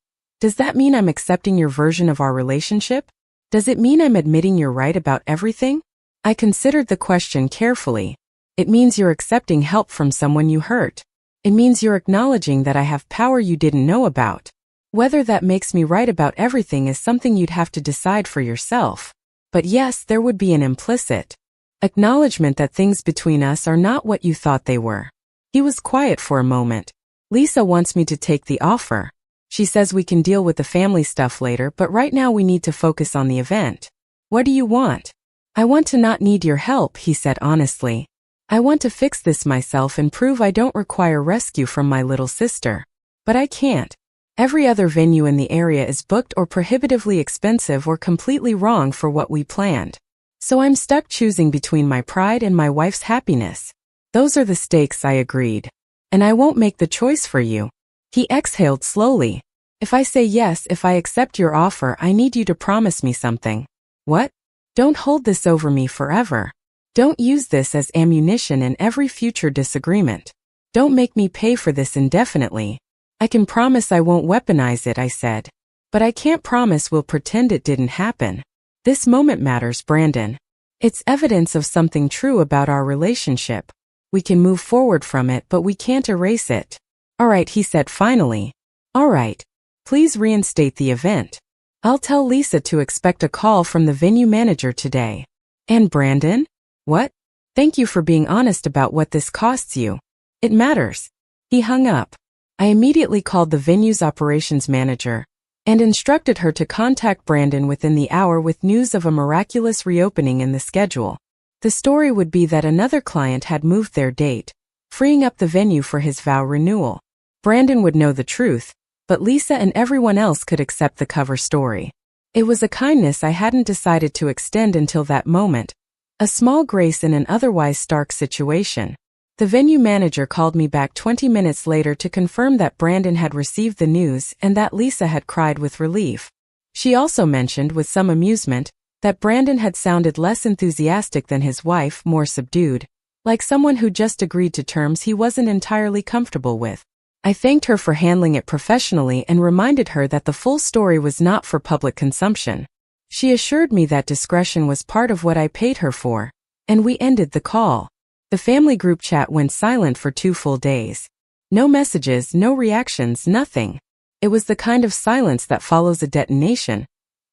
does that mean I'm accepting your version of our relationship? Does it mean I'm admitting you're right about everything? I considered the question carefully. It means you're accepting help from someone you hurt. It means you're acknowledging that I have power you didn't know about. Whether that makes me right about everything is something you'd have to decide for yourself. But yes, there would be an implicit acknowledgement that things between us are not what you thought they were. He was quiet for a moment. Lisa wants me to take the offer. She says we can deal with the family stuff later, but right now we need to focus on the event. What do you want? I want to not need your help, he said honestly. I want to fix this myself and prove I don't require rescue from my little sister. But I can't. Every other venue in the area is booked or prohibitively expensive or completely wrong for what we planned. So I'm stuck choosing between my pride and my wife's happiness. Those are the stakes, I agreed. And I won't make the choice for you. He exhaled slowly. If I say yes, if I accept your offer, I need you to promise me something. What? Don't hold this over me forever. Don't use this as ammunition in every future disagreement. Don't make me pay for this indefinitely. I can promise I won't weaponize it, I said. But I can't promise we'll pretend it didn't happen. This moment matters, Brandon. It's evidence of something true about our relationship. We can move forward from it, but we can't erase it. All right, he said finally. All right. Please reinstate the event. I'll tell Lisa to expect a call from the venue manager today. And Brandon? What? Thank you for being honest about what this costs you. It matters. He hung up. I immediately called the venue's operations manager and instructed her to contact Brandon within the hour with news of a miraculous reopening in the schedule. The story would be that another client had moved their date, freeing up the venue for his vow renewal. Brandon would know the truth, but Lisa and everyone else could accept the cover story. It was a kindness I hadn't decided to extend until that moment, a small grace in an otherwise stark situation. The venue manager called me back 20 minutes later to confirm that Brandon had received the news and that Lisa had cried with relief. She also mentioned with some amusement that Brandon had sounded less enthusiastic than his wife, more subdued, like someone who just agreed to terms he wasn't entirely comfortable with. I thanked her for handling it professionally and reminded her that the full story was not for public consumption. She assured me that discretion was part of what I paid her for, and we ended the call. The family group chat went silent for 2 full days. No messages, no reactions, nothing. It was the kind of silence that follows a detonation,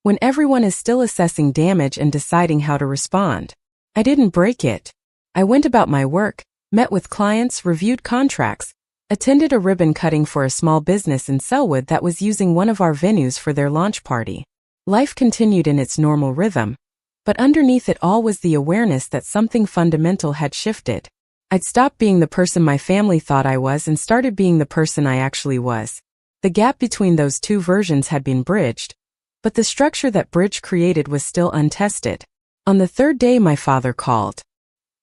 when everyone is still assessing damage and deciding how to respond. I didn't break it. I went about my work, met with clients, reviewed contracts, attended a ribbon cutting for a small business in Selwood that was using one of our venues for their launch party. Life continued in its normal rhythm, but underneath it all was the awareness that something fundamental had shifted. I'd stopped being the person my family thought I was and started being the person I actually was. The gap between those two versions had been bridged, but the structure that bridge created was still untested. On the 3rd day, my father called.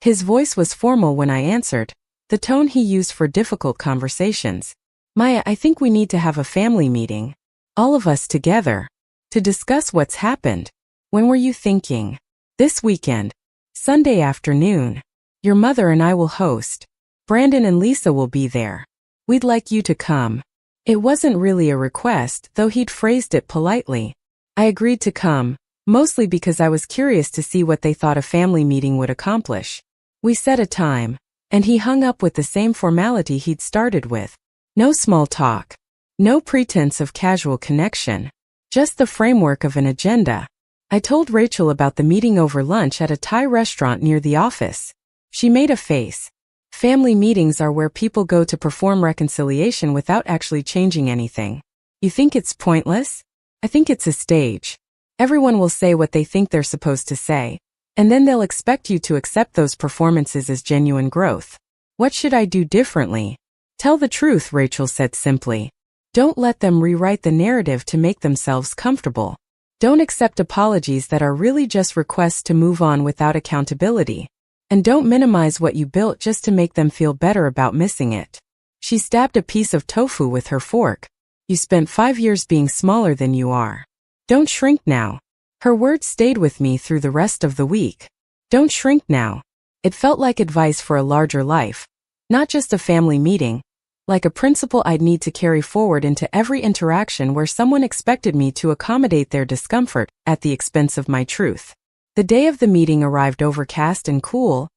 His voice was formal when I answered, the tone he used for difficult conversations. Maya, I think we need to have a family meeting. All of us together. To discuss what's happened. When were you thinking? This weekend. Sunday afternoon. Your mother and I will host. Brandon and Lisa will be there. We'd like you to come. It wasn't really a request, though he'd phrased it politely. I agreed to come, mostly because I was curious to see what they thought a family meeting would accomplish. We set a time, and he hung up with the same formality he'd started with. No small talk. No pretense of casual connection. Just the framework of an agenda. I told Rachel about the meeting over lunch at a Thai restaurant near the office. She made a face. Family meetings are where people go to perform reconciliation without actually changing anything. You think it's pointless? I think it's a stage. Everyone will say what they think they're supposed to say, and then they'll expect you to accept those performances as genuine growth. What should I do differently? Tell the truth, Rachel said simply. Don't let them rewrite the narrative to make themselves comfortable. Don't accept apologies that are really just requests to move on without accountability. And don't minimize what you built just to make them feel better about missing it. She stabbed a piece of tofu with her fork. You spent 5 years being smaller than you are. Don't shrink now. Her words stayed with me through the rest of the week. Don't shrink now. It felt like advice for a larger life. Not just a family meeting. Like a principle I'd need to carry forward into every interaction where someone expected me to accommodate their discomfort at the expense of my truth. The day of the meeting arrived overcast and cool,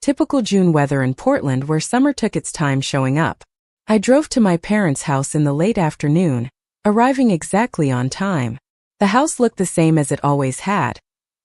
typical June weather in Portland where summer took its time showing up. I drove to my parents' house in the late afternoon, arriving exactly on time. The house looked the same as it always had.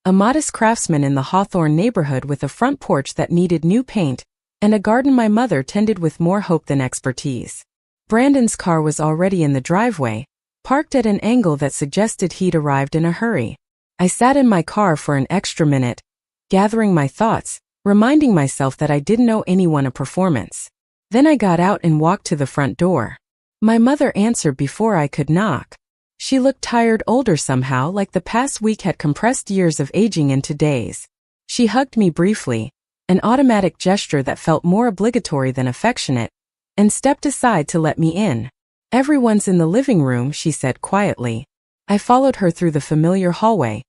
A modest craftsman in the Hawthorne neighborhood with a front porch that needed new paint, and a garden my mother tended with more hope than expertise. Brandon's car was already in the driveway, parked at an angle that suggested he'd arrived in a hurry. I sat in my car for an extra minute, gathering my thoughts, reminding myself that I didn't owe anyone a performance. Then I got out and walked to the front door. My mother answered before I could knock. She looked tired, older somehow, like the past week had compressed years of aging into days. She hugged me briefly, an automatic gesture that felt more obligatory than affectionate, and stepped aside to let me in. Everyone's in the living room, she said quietly. I followed her through the familiar hallway,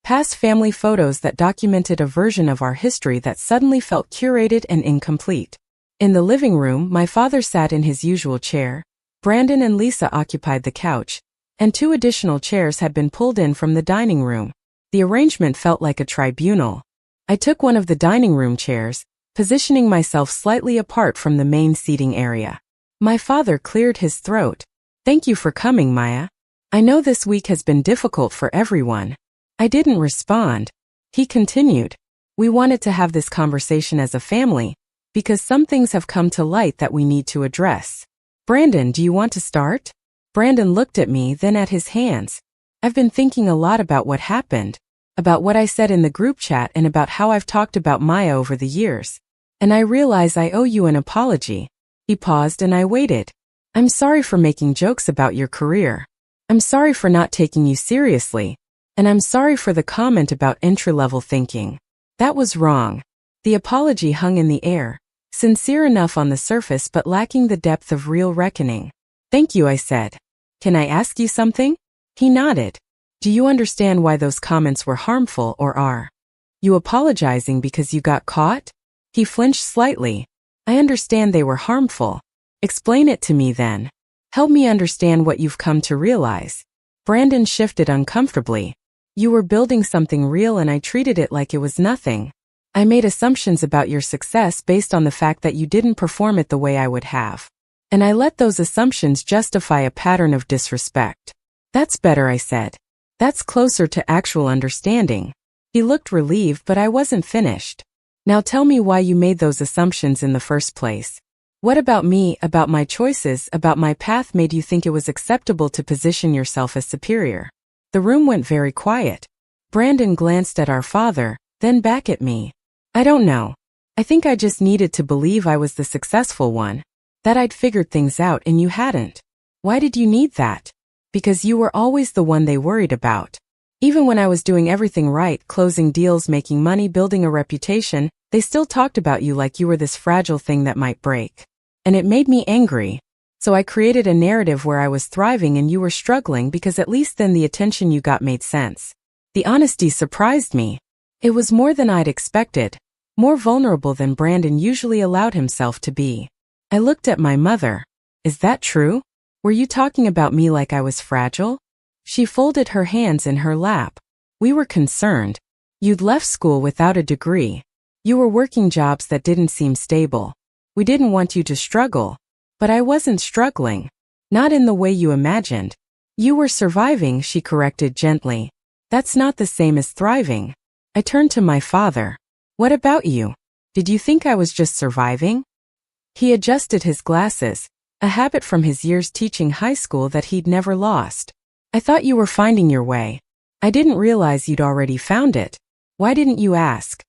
past family photos that documented a version of our history that suddenly felt curated and incomplete. In the living room, my father sat in his usual chair. Brandon and Lisa occupied the couch, and 2 additional chairs had been pulled in from the dining room. The arrangement felt like a tribunal. I took one of the dining room chairs, positioning myself slightly apart from the main seating area. My father cleared his throat. Thank you for coming, Maya. I know this week has been difficult for everyone. I didn't respond. He continued. We wanted to have this conversation as a family, because some things have come to light that we need to address. Brandon, do you want to start? Brandon looked at me, then at his hands. I've been thinking a lot about what happened, about what I said in the group chat and about how I've talked about Maya over the years. And I realize I owe you an apology. He paused and I waited. I'm sorry for making jokes about your career. I'm sorry for not taking you seriously. And I'm sorry for the comment about entry-level thinking. That was wrong. The apology hung in the air, sincere enough on the surface but lacking the depth of real reckoning. Thank you, I said. Can I ask you something? He nodded. Do you understand why those comments were harmful, or are you apologizing because you got caught? He flinched slightly. I understand they were harmful. Explain it to me then. Help me understand what you've come to realize. Brandon shifted uncomfortably. You were building something real and I treated it like it was nothing. I made assumptions about your success based on the fact that you didn't perform it the way I would have. And I let those assumptions justify a pattern of disrespect. That's better, I said. That's closer to actual understanding. He looked relieved, but I wasn't finished. Now tell me why you made those assumptions in the first place. What about me, about my choices, about my path made you think it was acceptable to position yourself as superior? The room went very quiet. Brandon glanced at our father, then back at me. I don't know. I think I just needed to believe I was the successful one, that I'd figured things out and you hadn't. Why did you need that? Because you were always the one they worried about. Even when I was doing everything right, closing deals, making money, building a reputation, they still talked about you like you were this fragile thing that might break. And it made me angry. So I created a narrative where I was thriving and you were struggling because at least then the attention you got made sense. The honesty surprised me. It was more than I'd expected, more vulnerable than Brandon usually allowed himself to be. I looked at my mother. Is that true? Were you talking about me like I was fragile? She folded her hands in her lap. We were concerned. You'd left school without a degree. You were working jobs that didn't seem stable. We didn't want you to struggle. But I wasn't struggling. Not in the way you imagined. You were surviving, she corrected gently. That's not the same as thriving. I turned to my father. What about you? Did you think I was just surviving? He adjusted his glasses, a habit from his years teaching high school that he'd never lost. I thought you were finding your way. I didn't realize you'd already found it. Why didn't you ask?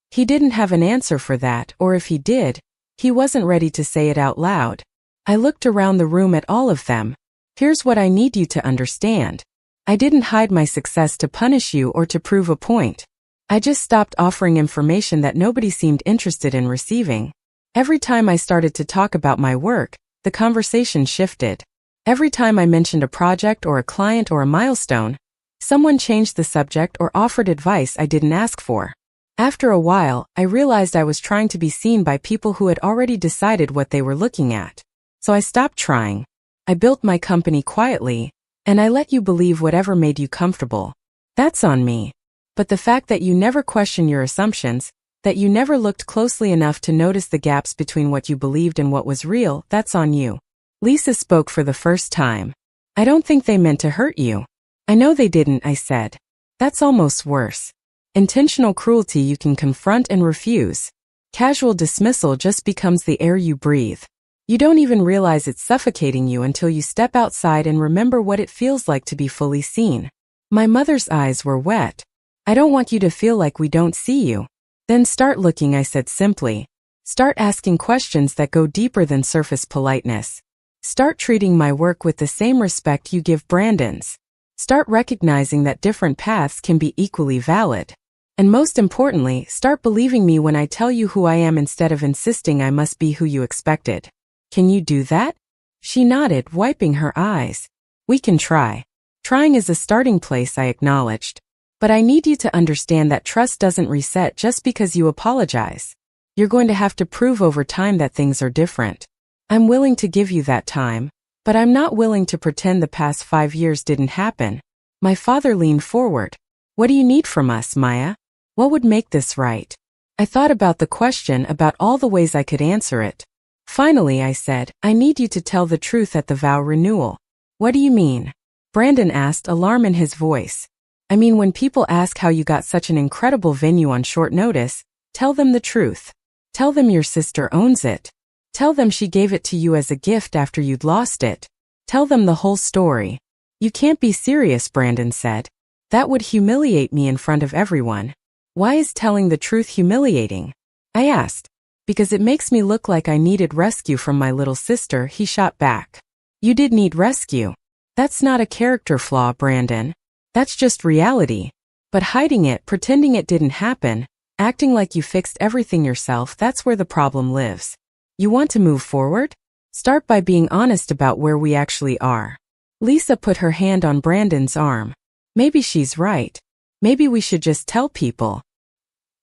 He didn't have an answer for that, or if he did, he wasn't ready to say it out loud. I looked around the room at all of them. Here's what I need you to understand. I didn't hide my success to punish you or to prove a point. I just stopped offering information that nobody seemed interested in receiving. Every time I started to talk about my work, the conversation shifted. Every time I mentioned a project or a client or a milestone, someone changed the subject or offered advice I didn't ask for. After a while, I realized I was trying to be seen by people who had already decided what they were looking at. So I stopped trying. I built my company quietly, and I let you believe whatever made you comfortable. That's on me. But the fact that you never questioned your assumptions, that you never looked closely enough to notice the gaps between what you believed and what was real, that's on you. Lisa spoke for the first time. I don't think they meant to hurt you. I know they didn't, I said. That's almost worse. Intentional cruelty you can confront and refuse. Casual dismissal just becomes the air you breathe. You don't even realize it's suffocating you until you step outside and remember what it feels like to be fully seen. My mother's eyes were wet. I don't want you to feel like we don't see you. Then start looking, I said simply. Start asking questions that go deeper than surface politeness. Start treating my work with the same respect you give Brandon's. Start recognizing that different paths can be equally valid. And most importantly, start believing me when I tell you who I am instead of insisting I must be who you expected. Can you do that? She nodded, wiping her eyes. We can try. Trying is a starting place, I acknowledged. But I need you to understand that trust doesn't reset just because you apologize. You're going to have to prove over time that things are different. I'm willing to give you that time, but I'm not willing to pretend the past 5 years didn't happen. My father leaned forward. What do you need from us, Maya? What would make this right? I thought about the question, about all the ways I could answer it. Finally, I said, I need you to tell the truth at the vow renewal. What do you mean? Brandon asked, alarm in his voice. I mean, when people ask how you got such an incredible venue on short notice, tell them the truth. Tell them your sister owns it. Tell them she gave it to you as a gift after you'd lost it. Tell them the whole story. You can't be serious, Brandon said. That would humiliate me in front of everyone. Why is telling the truth humiliating? I asked. Because it makes me look like I needed rescue from my little sister, he shot back. You did need rescue. That's not a character flaw, Brandon. That's just reality. But hiding it, pretending it didn't happen, acting like you fixed everything yourself, that's where the problem lives. You want to move forward? Start by being honest about where we actually are. Lisa put her hand on Brandon's arm. Maybe she's right. Maybe we should just tell people.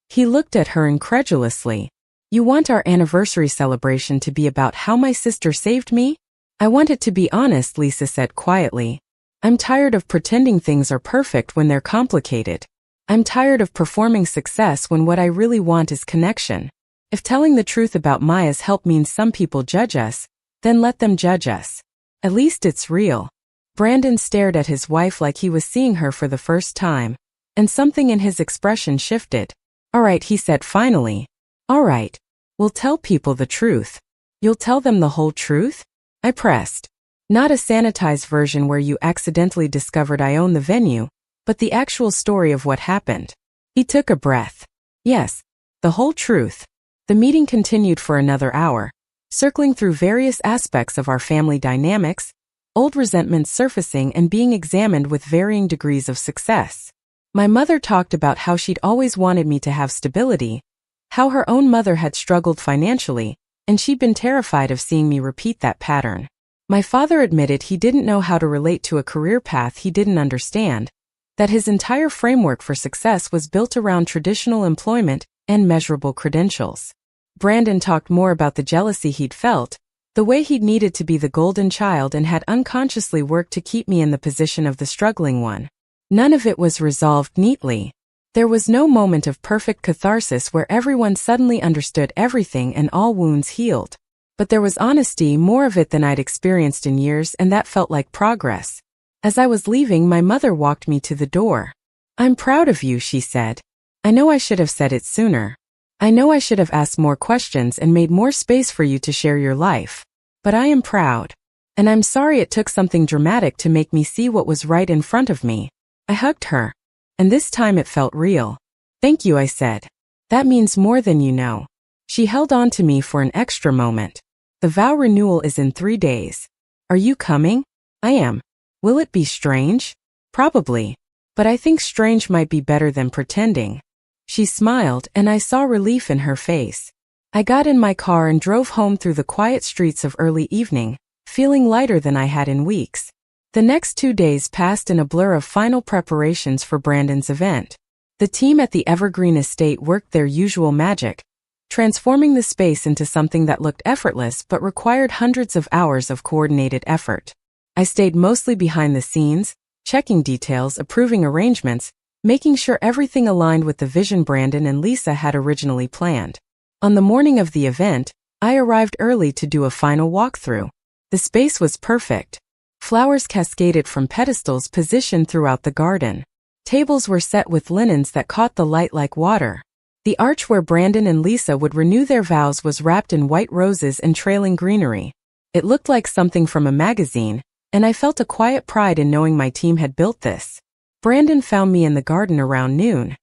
He looked at her incredulously. You want our anniversary celebration to be about how my sister saved me? I want it to be honest, Lisa said quietly. I'm tired of pretending things are perfect when they're complicated. I'm tired of performing success when what I really want is connection. If telling the truth about Maya's help means some people judge us, then let them judge us. At least it's real. Brandon stared at his wife like he was seeing her for the first time, and something in his expression shifted. All right, he said finally. All right. We'll tell people the truth. You'll tell them the whole truth? I pressed. Not a sanitized version where you accidentally discovered I own the venue, but the actual story of what happened. He took a breath. Yes, the whole truth. The meeting continued for another hour, circling through various aspects of our family dynamics, old resentments surfacing and being examined with varying degrees of success. My mother talked about how she'd always wanted me to have stability, how her own mother had struggled financially, and she'd been terrified of seeing me repeat that pattern. My father admitted he didn't know how to relate to a career path he didn't understand, that his entire framework for success was built around traditional employment and measurable credentials. Brandon talked more about the jealousy he'd felt, the way he'd needed to be the golden child and had unconsciously worked to keep me in the position of the struggling one. None of it was resolved neatly. There was no moment of perfect catharsis where everyone suddenly understood everything and all wounds healed. But there was honesty, more of it than I'd experienced in years, and that felt like progress. As I was leaving, my mother walked me to the door. "I'm proud of you," she said. "I know I should have said it sooner. I know I should have asked more questions and made more space for you to share your life. But I am proud. And I'm sorry it took something dramatic to make me see what was right in front of me." I hugged her. And this time it felt real. "Thank you," I said. "That means more than you know." She held on to me for an extra moment. "The vow renewal is in 3 days. Are you coming?" "I am." "Will it be strange?" "Probably. But I think strange might be better than pretending." She smiled, and I saw relief in her face. I got in my car and drove home through the quiet streets of early evening, feeling lighter than I had in weeks. The next 2 days passed in a blur of final preparations for Brandon's event. The team at the Evergreen Estate worked their usual magic, transforming the space into something that looked effortless but required hundreds of hours of coordinated effort. I stayed mostly behind the scenes, checking details, approving arrangements, making sure everything aligned with the vision Brandon and Lisa had originally planned. On the morning of the event, I arrived early to do a final walkthrough. The space was perfect. Flowers cascaded from pedestals positioned throughout the garden. Tables were set with linens that caught the light like water. The arch where Brandon and Lisa would renew their vows was wrapped in white roses and trailing greenery. It looked like something from a magazine, and I felt a quiet pride in knowing my team had built this. Brandon found me in the garden around noon.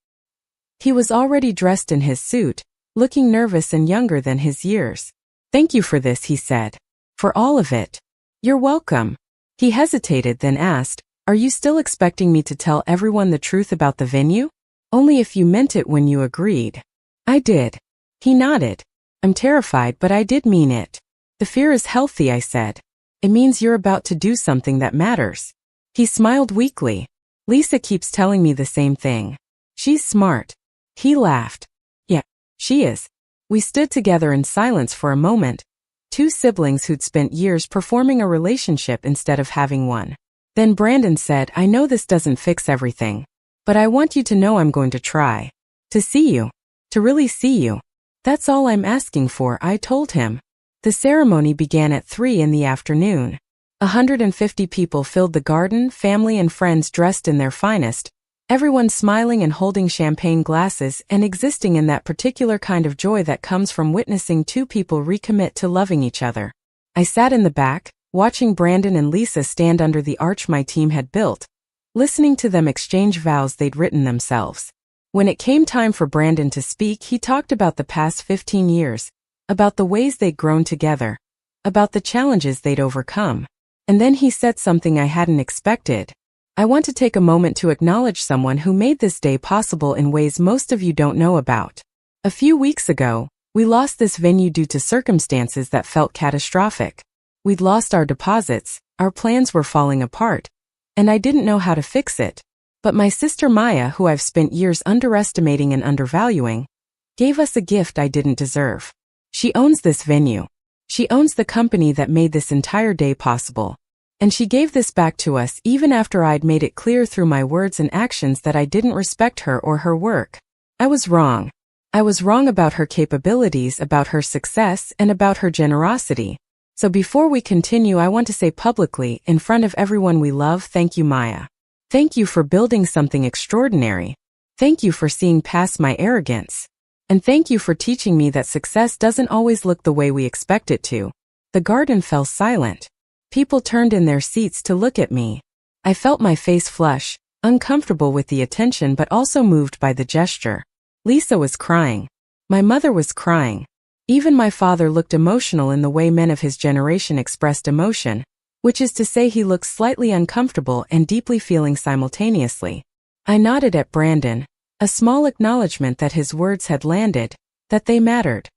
He was already dressed in his suit, looking nervous and younger than his years. "Thank you for this," he said. "For all of it." "You're welcome." He hesitated, then asked, "Are you still expecting me to tell everyone the truth about the venue?" "Only if you meant it when you agreed." "I did." He nodded. "I'm terrified, but I did mean it." "The fear is healthy," I said. "It means you're about to do something that matters." He smiled weakly. "Lisa keeps telling me the same thing. She's smart." He laughed. "Yeah, she is." We stood together in silence for a moment, two siblings who'd spent years performing a relationship instead of having one. Then Brandon said, "I know this doesn't fix everything, but I want you to know I'm going to try. To see you. To really see you. That's all I'm asking for," I told him. The ceremony began at 3 in the afternoon. 150 people filled the garden, family and friends dressed in their finest, everyone smiling and holding champagne glasses and existing in that particular kind of joy that comes from witnessing two people recommit to loving each other. I sat in the back, watching Brandon and Lisa stand under the arch my team had built, listening to them exchange vows they'd written themselves. When it came time for Brandon to speak, he talked about the past 15 years, about the ways they'd grown together, about the challenges they'd overcome. And then he said something I hadn't expected. "I want to take a moment to acknowledge someone who made this day possible in ways most of you don't know about. A few weeks ago, we lost this venue due to circumstances that felt catastrophic. We'd lost our deposits, our plans were falling apart, and I didn't know how to fix it. But my sister Maya, who I've spent years underestimating and undervaluing, gave us a gift I didn't deserve. She owns this venue. She owns the company that made this entire day possible. And she gave this back to us even after I'd made it clear through my words and actions that I didn't respect her or her work. I was wrong. I was wrong about her capabilities, about her success, and about her generosity. So before we continue, I want to say publicly, in front of everyone we love, thank you, Maya. Thank you for building something extraordinary. Thank you for seeing past my arrogance. And thank you for teaching me that success doesn't always look the way we expect it to." The garden fell silent. People turned in their seats to look at me. I felt my face flush, uncomfortable with the attention but also moved by the gesture. Lisa was crying. My mother was crying. Even my father looked emotional in the way men of his generation expressed emotion, which is to say he looked slightly uncomfortable and deeply feeling simultaneously. I nodded at Brandon, a small acknowledgement that his words had landed, that they mattered.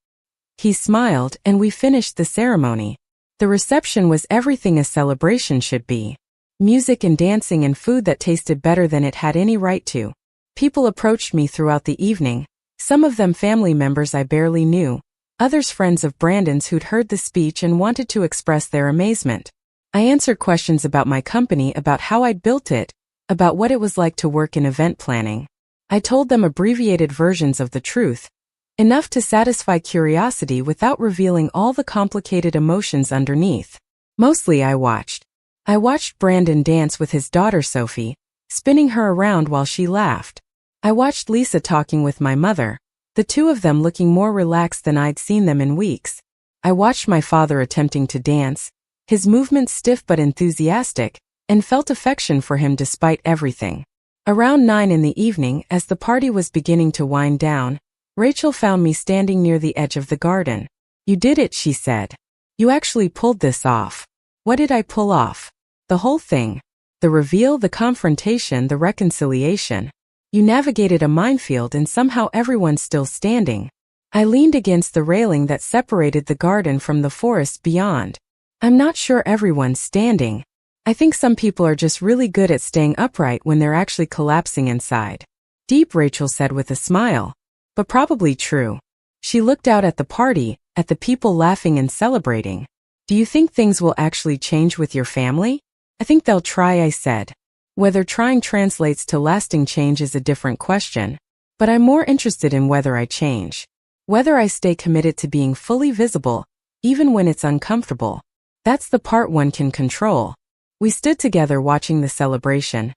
He smiled, and we finished the ceremony. The reception was everything a celebration should be. Music and dancing and food that tasted better than it had any right to. People approached me throughout the evening, some of them family members I barely knew, others friends of Brandon's who'd heard the speech and wanted to express their amazement. I answered questions about my company, about how I'd built it, about what it was like to work in event planning. I told them abbreviated versions of the truth, enough to satisfy curiosity without revealing all the complicated emotions underneath. Mostly I watched. I watched Brandon dance with his daughter Sophie, spinning her around while she laughed. I watched Lisa talking with my mother, the two of them looking more relaxed than I'd seen them in weeks. I watched my father attempting to dance, his movements stiff but enthusiastic, and felt affection for him despite everything. Around 9 in the evening, as the party was beginning to wind down, Rachel found me standing near the edge of the garden. "You did it," she said. "You actually pulled this off." What did I pull off? The whole thing. The reveal, the confrontation, the reconciliation. You navigated a minefield and somehow everyone's still standing. I leaned against the railing that separated the garden from the forest beyond. I'm not sure everyone's standing. I think some people are just really good at staying upright when they're actually collapsing inside. Deep, Rachel said with a smile. But probably true. She looked out at the party, at the people laughing and celebrating. "Do you think things will actually change with your family?" "I think they'll try," I said. Whether trying translates to lasting change is a different question. But I'm more interested in whether I change. Whether I stay committed to being fully visible, even when it's uncomfortable. That's the part one can control. We stood together watching the celebration.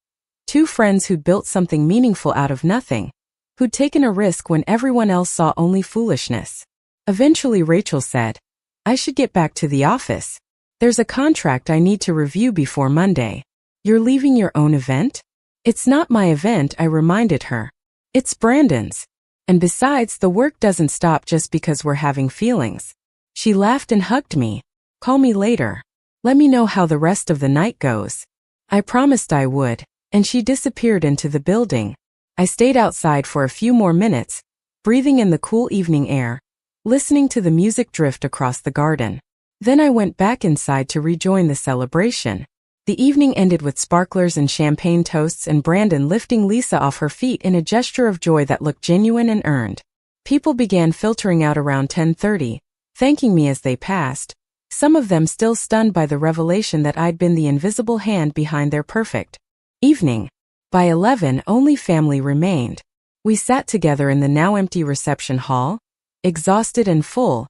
Two friends who'd built something meaningful out of nothing, who'd taken a risk when everyone else saw only foolishness. Eventually Rachel said, "I should get back to the office. There's a contract I need to review before Monday." "You're leaving your own event?" "It's not my event," I reminded her. "It's Brandon's. And besides, the work doesn't stop just because we're having feelings." She laughed and hugged me. "Call me later. Let me know how the rest of the night goes." I promised I would, and she disappeared into the building. I stayed outside for a few more minutes, breathing in the cool evening air, listening to the music drift across the garden. Then I went back inside to rejoin the celebration. The evening ended with sparklers and champagne toasts and Brandon lifting Lisa off her feet in a gesture of joy that looked genuine and earned. People began filtering out around 10:30, thanking me as they passed, some of them still stunned by the revelation that I'd been the invisible hand behind their perfect evening. By 11, only family remained. We sat together in the now empty reception hall, exhausted and full,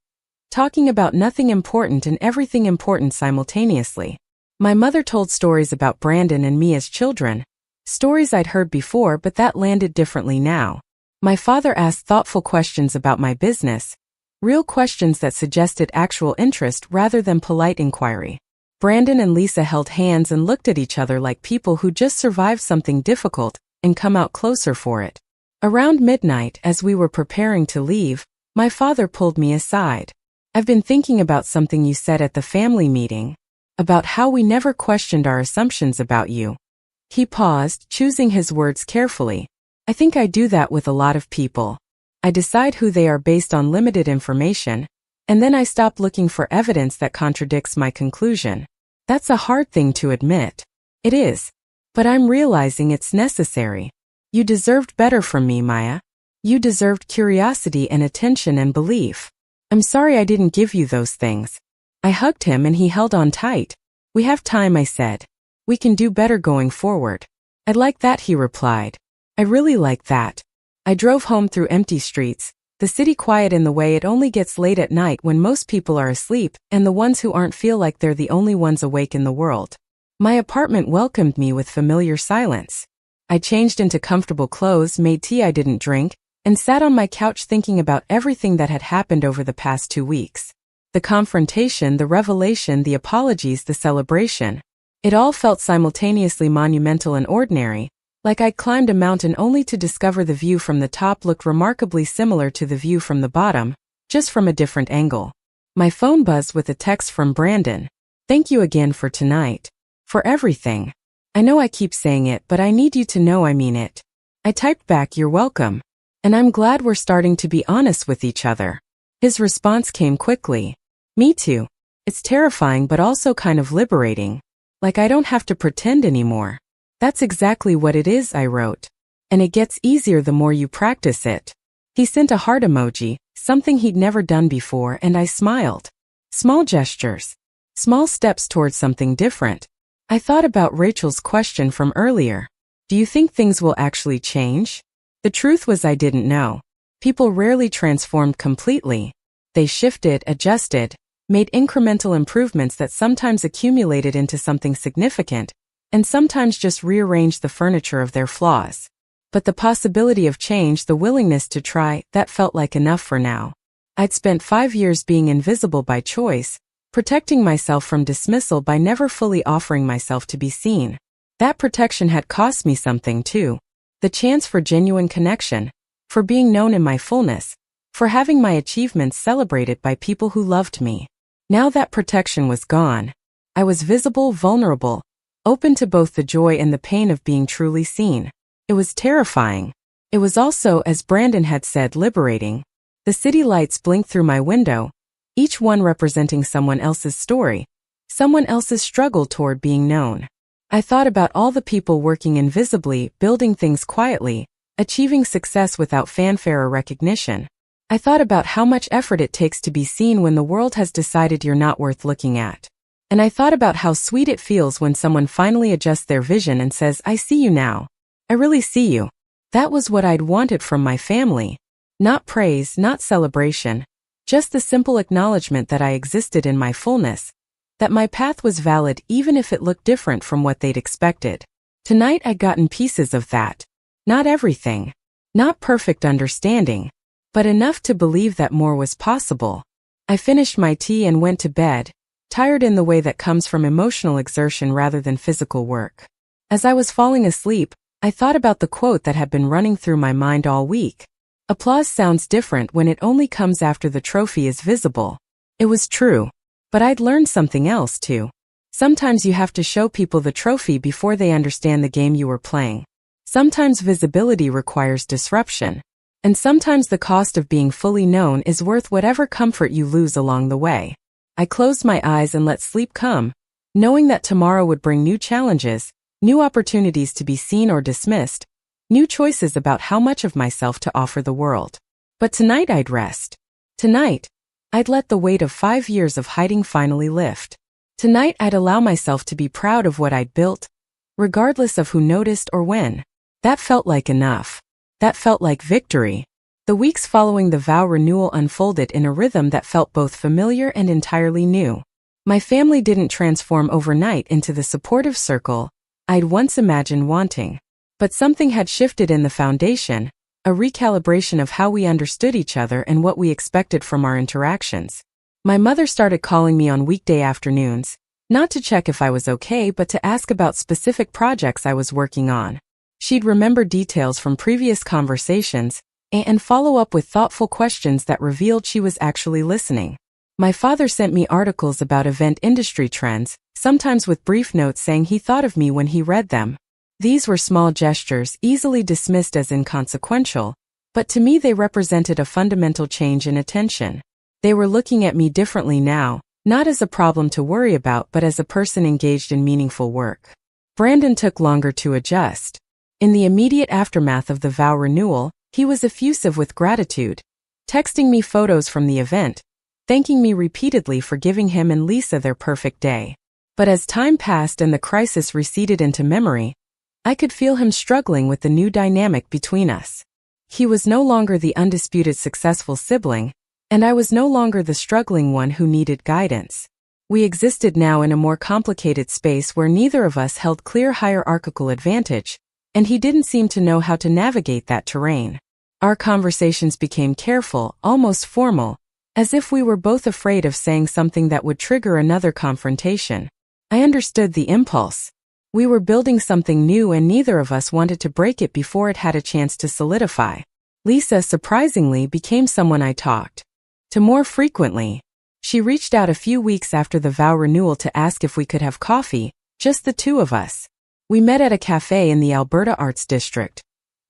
talking about nothing important and everything important simultaneously. My mother told stories about Brandon and me as children, stories I'd heard before but that landed differently now. My father asked thoughtful questions about my business, real questions that suggested actual interest rather than polite inquiry. Brandon and Lisa held hands and looked at each other like people who just survived something difficult and come out closer for it. Around midnight, as we were preparing to leave, my father pulled me aside. "I've been thinking about something you said at the family meeting, about how we never questioned our assumptions about you." He paused, choosing his words carefully. "I think I do that with a lot of people. I decide who they are based on limited information, and then I stop looking for evidence that contradicts my conclusion. That's a hard thing to admit." "It is. But I'm realizing it's necessary. You deserved better from me, Maya. You deserved curiosity and attention and belief. I'm sorry I didn't give you those things." I hugged him and he held on tight. "We have time," I said. "We can do better going forward." "I'd like that," he replied. "I really like that." I drove home through empty streets, the city quiet in the way it only gets late at night when most people are asleep and the ones who aren't feel like they're the only ones awake in the world. My apartment welcomed me with familiar silence. I changed into comfortable clothes, made tea I didn't drink, and sat on my couch thinking about everything that had happened over the past 2 weeks. The confrontation, the revelation, the apologies, the celebration. It all felt simultaneously monumental and ordinary, like I'd climbed a mountain only to discover the view from the top looked remarkably similar to the view from the bottom, just from a different angle. My phone buzzed with a text from Brandon. "Thank you again for tonight. For everything. I know I keep saying it, but I need you to know I mean it." I typed back, "You're welcome. And I'm glad we're starting to be honest with each other." His response came quickly. Me too. It's terrifying but also kind of liberating. Like I don't have to pretend anymore. That's exactly what it is, I wrote. And it gets easier the more you practice it. He sent a heart emoji, something he'd never done before, and I smiled. Small gestures. Small steps towards something different. I thought about Rachel's question from earlier. Do you think things will actually change? The truth was I didn't know. People rarely transformed completely. They shifted, adjusted, made incremental improvements that sometimes accumulated into something significant, and sometimes just rearranged the furniture of their flaws. But the possibility of change, the willingness to try, that felt like enough for now. I'd spent 5 years being invisible by choice, protecting myself from dismissal by never fully offering myself to be seen. That protection had cost me something too. The chance for genuine connection, for being known in my fullness, for having my achievements celebrated by people who loved me. Now that protection was gone. I was visible, vulnerable, open to both the joy and the pain of being truly seen. It was terrifying. It was also, as Brandon had said, liberating. The city lights blinked through my window, each one representing someone else's story, someone else's struggle toward being known. I thought about all the people working invisibly, building things quietly, achieving success without fanfare or recognition. I thought about how much effort it takes to be seen when the world has decided you're not worth looking at. And I thought about how sweet it feels when someone finally adjusts their vision and says, I see you now. I really see you. That was what I'd wanted from my family. Not praise, not celebration, just the simple acknowledgement that I existed in my fullness, that my path was valid even if it looked different from what they'd expected. Tonight I'd gotten pieces of that. Not everything. Not perfect understanding. But enough to believe that more was possible. I finished my tea and went to bed, tired in the way that comes from emotional exertion rather than physical work. As I was falling asleep, I thought about the quote that had been running through my mind all week. Applause sounds different when it only comes after the trophy is visible. It was true. But I'd learned something else too. Sometimes you have to show people the trophy before they understand the game you were playing. Sometimes visibility requires disruption. And sometimes the cost of being fully known is worth whatever comfort you lose along the way. I closed my eyes and let sleep come, knowing that tomorrow would bring new challenges, new opportunities to be seen or dismissed, new choices about how much of myself to offer the world. But tonight I'd rest. Tonight, I'd let the weight of 5 years of hiding finally lift. Tonight I'd allow myself to be proud of what I'd built, regardless of who noticed or when. That felt like enough. That felt like victory. The weeks following the vow renewal unfolded in a rhythm that felt both familiar and entirely new. My family didn't transform overnight into the supportive circle I'd once imagined wanting. But something had shifted in the foundation, a recalibration of how we understood each other and what we expected from our interactions. My mother started calling me on weekday afternoons, not to check if I was okay but to ask about specific projects I was working on. She'd remember details from previous conversations and follow up with thoughtful questions that revealed she was actually listening. My father sent me articles about event industry trends, sometimes with brief notes saying he thought of me when he read them. These were small gestures, easily dismissed as inconsequential, but to me they represented a fundamental change in attention. They were looking at me differently now, not as a problem to worry about but as a person engaged in meaningful work. Brandon took longer to adjust. In the immediate aftermath of the vow renewal, he was effusive with gratitude, texting me photos from the event, thanking me repeatedly for giving him and Lisa their perfect day. But as time passed and the crisis receded into memory, I could feel him struggling with the new dynamic between us. He was no longer the undisputed successful sibling, and I was no longer the struggling one who needed guidance. We existed now in a more complicated space where neither of us held clear hierarchical advantage, and he didn't seem to know how to navigate that terrain. Our conversations became careful, almost formal, as if we were both afraid of saying something that would trigger another confrontation. I understood the impulse. We were building something new and neither of us wanted to break it before it had a chance to solidify. Lisa, surprisingly, became someone I talked to more frequently. She reached out a few weeks after the vow renewal to ask if we could have coffee, just the two of us. We met at a cafe in the Alberta Arts District,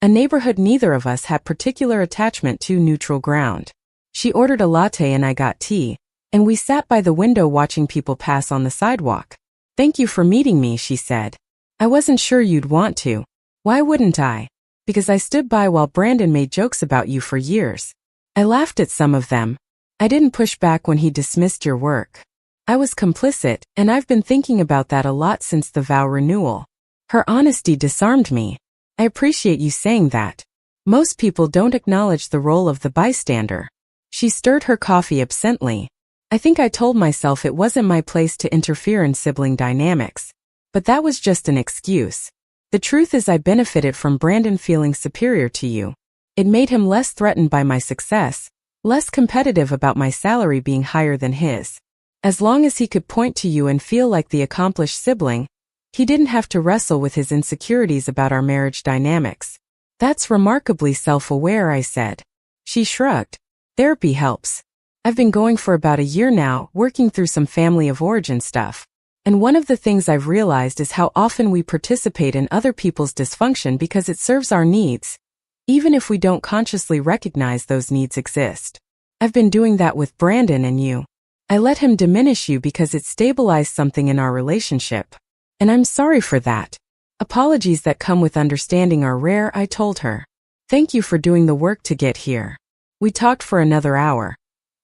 a neighborhood neither of us had particular attachment to, neutral ground. She ordered a latte and I got tea, and we sat by the window watching people pass on the sidewalk. "Thank you for meeting me," she said. "I wasn't sure you'd want to." "Why wouldn't I?" "Because I stood by while Brandon made jokes about you for years. I laughed at some of them. I didn't push back when he dismissed your work. I was complicit, and I've been thinking about that a lot since the vow renewal." Her honesty disarmed me. "I appreciate you saying that. Most people don't acknowledge the role of the bystander." She stirred her coffee absently. "I think I told myself it wasn't my place to interfere in sibling dynamics. But that was just an excuse. The truth is I benefited from Brandon feeling superior to you. It made him less threatened by my success, less competitive about my salary being higher than his. As long as he could point to you and feel like the accomplished sibling, he didn't have to wrestle with his insecurities about our marriage dynamics." "That's remarkably self-aware," I said. She shrugged. "Therapy helps. I've been going for about a year now, working through some family of origin stuff. And one of the things I've realized is how often we participate in other people's dysfunction because it serves our needs, even if we don't consciously recognize those needs exist. I've been doing that with Brandon and you. I let him diminish you because it stabilized something in our relationship. And I'm sorry for that. Apologies that come with understanding are rare," I told her. "Thank you for doing the work to get here." We talked for another hour,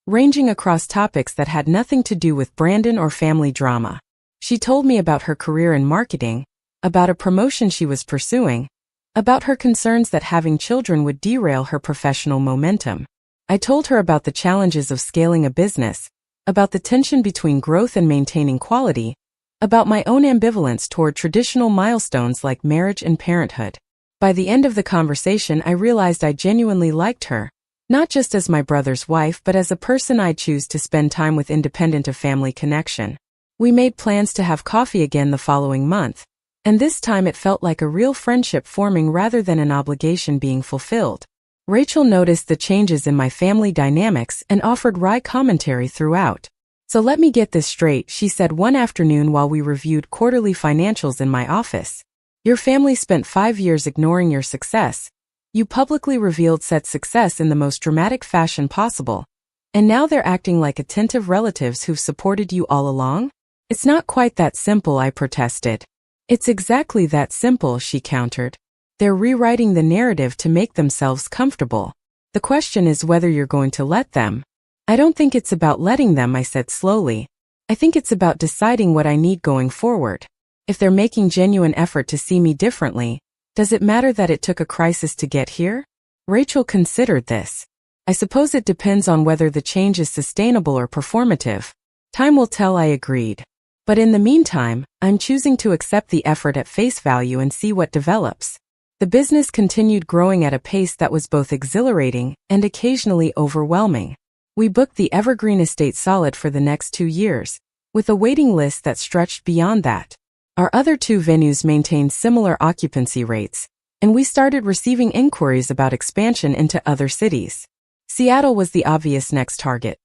ranging across topics that had nothing to do with Brandon or family drama. She told me about her career in marketing, about a promotion she was pursuing, about her concerns that having children would derail her professional momentum. I told her about the challenges of scaling a business, about the tension between growth and maintaining quality, about my own ambivalence toward traditional milestones like marriage and parenthood. By the end of the conversation, I realized I genuinely liked her, not just as my brother's wife but as a person I'd choose to spend time with independent of family connection. We made plans to have coffee again the following month, and this time it felt like a real friendship forming rather than an obligation being fulfilled. Rachel noticed the changes in my family dynamics and offered wry commentary throughout. "So let me get this straight," she said one afternoon while we reviewed quarterly financials in my office. "Your family spent 5 years ignoring your success. You publicly revealed said success in the most dramatic fashion possible. And now they're acting like attentive relatives who've supported you all along?" "It's not quite that simple," I protested. "It's exactly that simple," she countered. "They're rewriting the narrative to make themselves comfortable. The question is whether you're going to let them." "I don't think it's about letting them," I said slowly. "I think it's about deciding what I need going forward. If they're making genuine effort to see me differently, does it matter that it took a crisis to get here?" Rachel considered this. "I suppose it depends on whether the change is sustainable or performative. Time will tell," I agreed. "But in the meantime, I'm choosing to accept the effort at face value and see what develops." The business continued growing at a pace that was both exhilarating and occasionally overwhelming. We booked the Evergreen Estate solid for the next 2 years, with a waiting list that stretched beyond that. Our other 2 venues maintained similar occupancy rates, and we started receiving inquiries about expansion into other cities. Seattle was the obvious next target,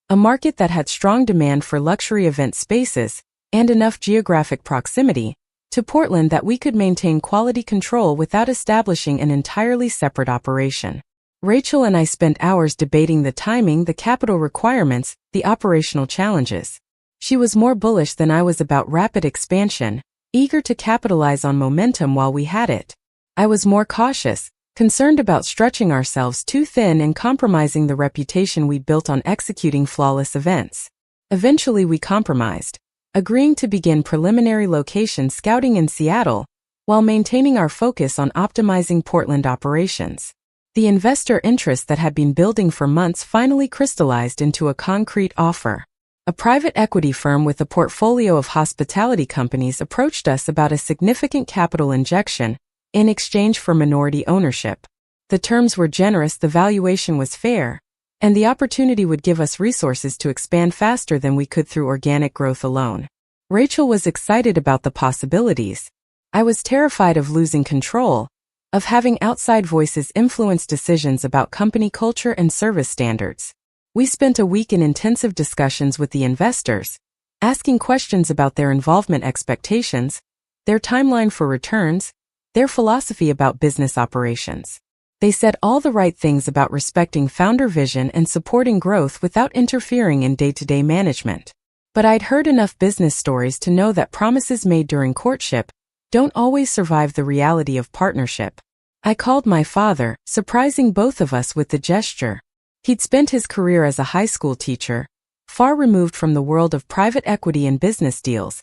a market that had strong demand for luxury event spaces and enough geographic proximity to Portland that we could maintain quality control without establishing an entirely separate operation. Rachel and I spent hours debating the timing, the capital requirements, the operational challenges. She was more bullish than I was about rapid expansion, eager to capitalize on momentum while we had it. I was more cautious, concerned about stretching ourselves too thin and compromising the reputation we built on executing flawless events. Eventually we compromised, agreeing to begin preliminary location scouting in Seattle, while maintaining our focus on optimizing Portland operations. The investor interest that had been building for months finally crystallized into a concrete offer. A private equity firm with a portfolio of hospitality companies approached us about a significant capital injection in exchange for minority ownership. The terms were generous, the valuation was fair, and the opportunity would give us resources to expand faster than we could through organic growth alone. Rachel was excited about the possibilities. I was terrified of losing control, of having outside voices influence decisions about company culture and service standards. We spent a week in intensive discussions with the investors, asking questions about their involvement expectations, their timeline for returns, their philosophy about business operations. They said all the right things about respecting founder vision and supporting growth without interfering in day-to-day management. But I'd heard enough business stories to know that promises made during courtship don't always survive the reality of partnership. I called my father, surprising both of us with the gesture. He'd spent his career as a high school teacher, far removed from the world of private equity and business deals,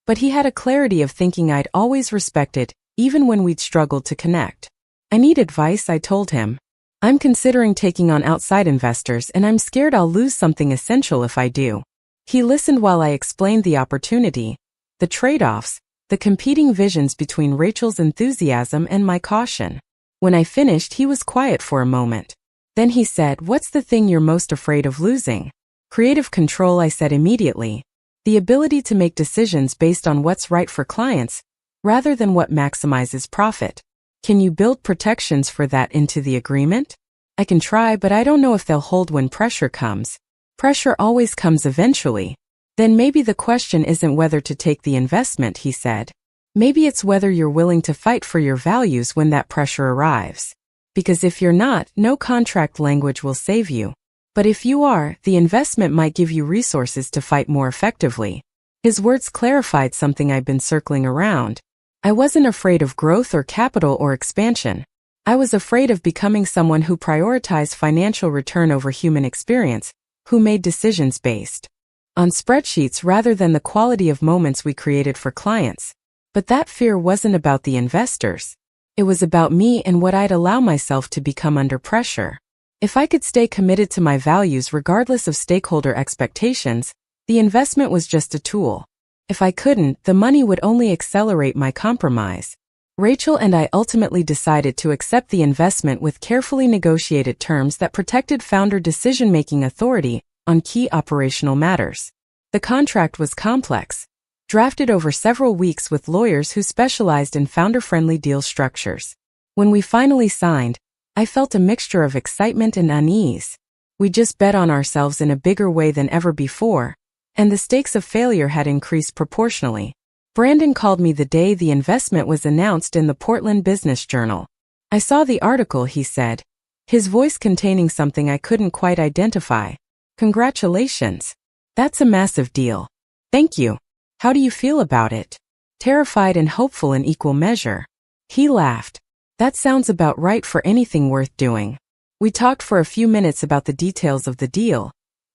but he had a clarity of thinking I'd always respected, even when we'd struggled to connect. I need advice, I told him. I'm considering taking on outside investors and I'm scared I'll lose something essential if I do. He listened while I explained the opportunity, the trade-offs, the competing visions between Rachel's enthusiasm and my caution. When I finished, he was quiet for a moment. Then he said, "What's the thing you're most afraid of losing?" "Creative control," I said immediately. "The ability to make decisions based on what's right for clients, rather than what maximizes profit. Can you build protections for that into the agreement?" "I can try, but I don't know if they'll hold when pressure comes." "Pressure always comes eventually." "Then maybe the question isn't whether to take the investment," he said. "Maybe it's whether you're willing to fight for your values when that pressure arrives. Because if you're not, no contract language will save you. But if you are, the investment might give you resources to fight more effectively." His words clarified something I'd been circling around. I wasn't afraid of growth or capital or expansion. I was afraid of becoming someone who prioritized financial return over human experience, who made decisions based on spreadsheets rather than the quality of moments we created for clients. But that fear wasn't about the investors. It was about me and what I'd allow myself to become under pressure. If I could stay committed to my values regardless of stakeholder expectations, the investment was just a tool. If I couldn't, the money would only accelerate my compromise. Rachel and I ultimately decided to accept the investment with carefully negotiated terms that protected founder decision-making authority on key operational matters. The contract was complex, drafted over several weeks with lawyers who specialized in founder-friendly deal structures. When we finally signed, I felt a mixture of excitement and unease. We just bet on ourselves in a bigger way than ever before, and the stakes of failure had increased proportionally. Brandon called me the day the investment was announced in the Portland Business Journal. "I saw the article," he said, his voice containing something I couldn't quite identify. "Congratulations. That's a massive deal." "Thank you. How do you feel about it?" "Terrified and hopeful in equal measure." He laughed. "That sounds about right for anything worth doing." We talked for a few minutes about the details of the deal,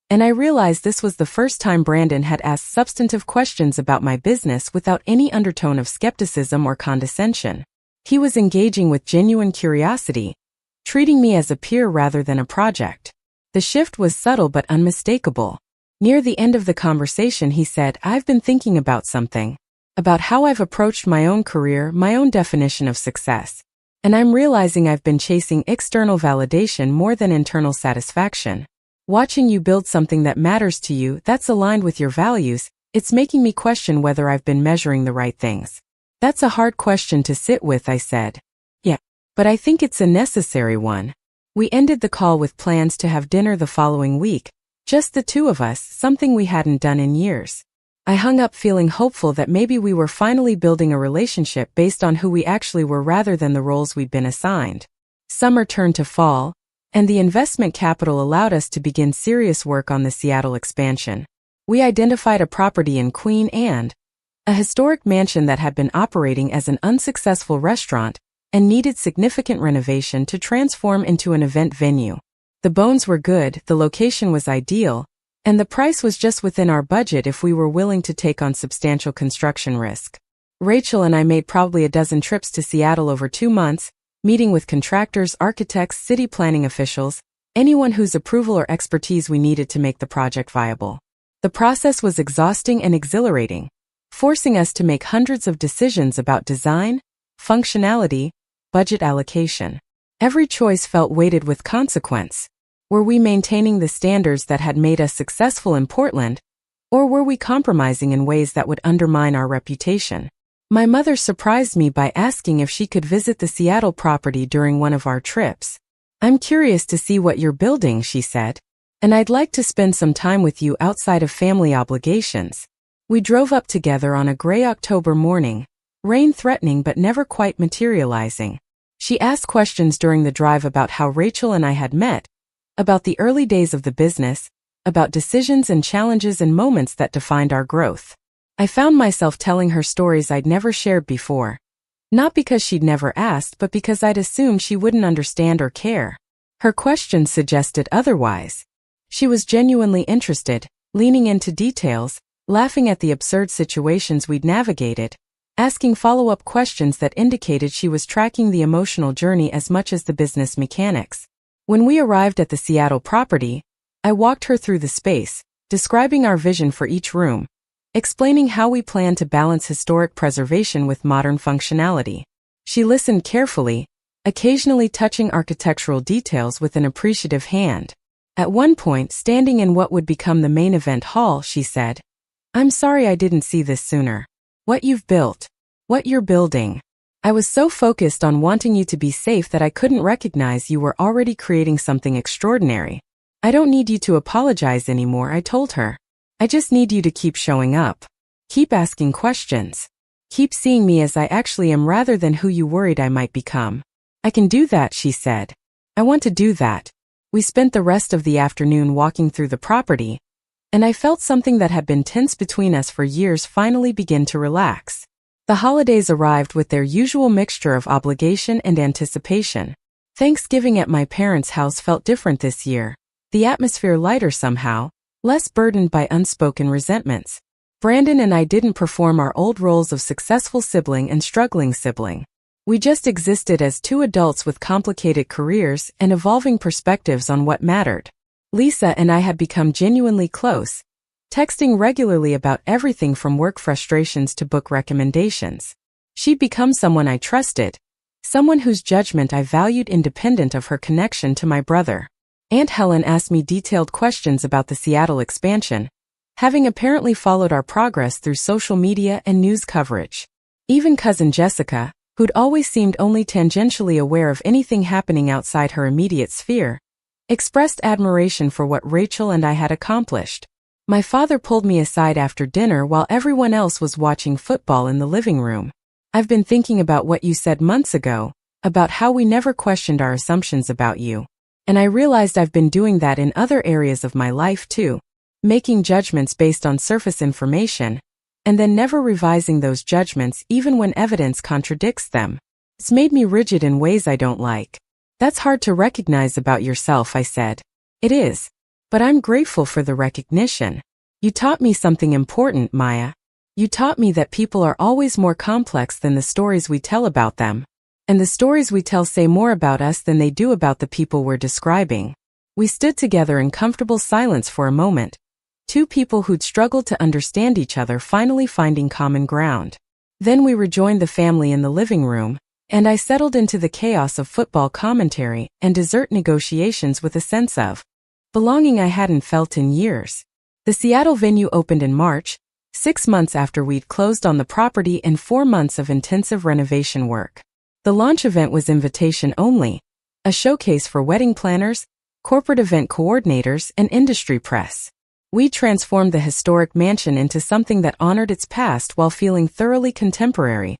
and I realized this was the first time Brandon had asked substantive questions about my business without any undertone of skepticism or condescension. He was engaging with genuine curiosity, treating me as a peer rather than a project. The shift was subtle but unmistakable. Near the end of the conversation, he said, "I've been thinking about something. About how I've approached my own career, my own definition of success. And I'm realizing I've been chasing external validation more than internal satisfaction. Watching you build something that matters to you, that's aligned with your values, it's making me question whether I've been measuring the right things." "That's a hard question to sit with," I said. "Yeah, but I think it's a necessary one." We ended the call with plans to have dinner the following week, just the two of us, something we hadn't done in years. I hung up feeling hopeful that maybe we were finally building a relationship based on who we actually were rather than the roles we'd been assigned. Summer turned to fall, and the investment capital allowed us to begin serious work on the Seattle expansion. We identified a property in Queen Anne, a historic mansion that had been operating as an unsuccessful restaurant and needed significant renovation to transform into an event venue. The bones were good, the location was ideal, and the price was just within our budget if we were willing to take on substantial construction risk. Rachel and I made probably a dozen trips to Seattle over 2 months, meeting with contractors, architects, city planning officials, anyone whose approval or expertise we needed to make the project viable. The process was exhausting and exhilarating, forcing us to make hundreds of decisions about design, functionality, budget allocation. Every choice felt weighted with consequence. Were we maintaining the standards that had made us successful in Portland, or were we compromising in ways that would undermine our reputation? My mother surprised me by asking if she could visit the Seattle property during one of our trips. "I'm curious to see what you're building," she said, "and I'd like to spend some time with you outside of family obligations." We drove up together on a gray October morning, rain threatening but never quite materializing. She asked questions during the drive about how Rachel and I had met, about the early days of the business, about decisions and challenges and moments that defined our growth. I found myself telling her stories I'd never shared before. Not because she'd never asked, but because I'd assumed she wouldn't understand or care. Her questions suggested otherwise. She was genuinely interested, leaning into details, laughing at the absurd situations we'd navigated, asking follow-up questions that indicated she was tracking the emotional journey as much as the business mechanics. When we arrived at the Seattle property, I walked her through the space, describing our vision for each room, explaining how we plan to balance historic preservation with modern functionality. She listened carefully, occasionally touching architectural details with an appreciative hand. At one point, standing in what would become the main event hall, she said, "I'm sorry I didn't see this sooner. What you've built. What you're building. I was so focused on wanting you to be safe that I couldn't recognize you were already creating something extraordinary. I don't need you to apologize anymore," I told her. "I just need you to keep showing up. Keep asking questions. Keep seeing me as I actually am rather than who you worried I might become." "I can do that," she said. "I want to do that." We spent the rest of the afternoon walking through the property, and I felt something that had been tense between us for years finally begin to relax. The holidays arrived with their usual mixture of obligation and anticipation. Thanksgiving at my parents' house felt different this year, the atmosphere lighter somehow, less burdened by unspoken resentments. Brandon and I didn't perform our old roles of successful sibling and struggling sibling. We just existed as two adults with complicated careers and evolving perspectives on what mattered. Lisa and I had become genuinely close, texting regularly about everything from work frustrations to book recommendations. She'd become someone I trusted, someone whose judgment I valued independent of her connection to my brother. Aunt Helen asked me detailed questions about the Seattle expansion, having apparently followed our progress through social media and news coverage. Even cousin Jessica, who'd always seemed only tangentially aware of anything happening outside her immediate sphere, expressed admiration for what Rachel and I had accomplished. My father pulled me aside after dinner while everyone else was watching football in the living room. "I've been thinking about what you said months ago, about how we never questioned our assumptions about you. And I realized I've been doing that in other areas of my life too, making judgments based on surface information, and then never revising those judgments even when evidence contradicts them. It's made me rigid in ways I don't like." "That's hard to recognize about yourself," I said. "It is. But I'm grateful for the recognition. You taught me something important, Maya. You taught me that people are always more complex than the stories we tell about them. And the stories we tell say more about us than they do about the people we're describing." We stood together in comfortable silence for a moment, two people who'd struggled to understand each other finally finding common ground. Then we rejoined the family in the living room, and I settled into the chaos of football commentary and dessert negotiations with a sense of belonging I hadn't felt in years. The Seattle venue opened in March, 6 months after we'd closed on the property and 4 months of intensive renovation work. The launch event was invitation only, a showcase for wedding planners, corporate event coordinators, and industry press. We transformed the historic mansion into something that honored its past while feeling thoroughly contemporary.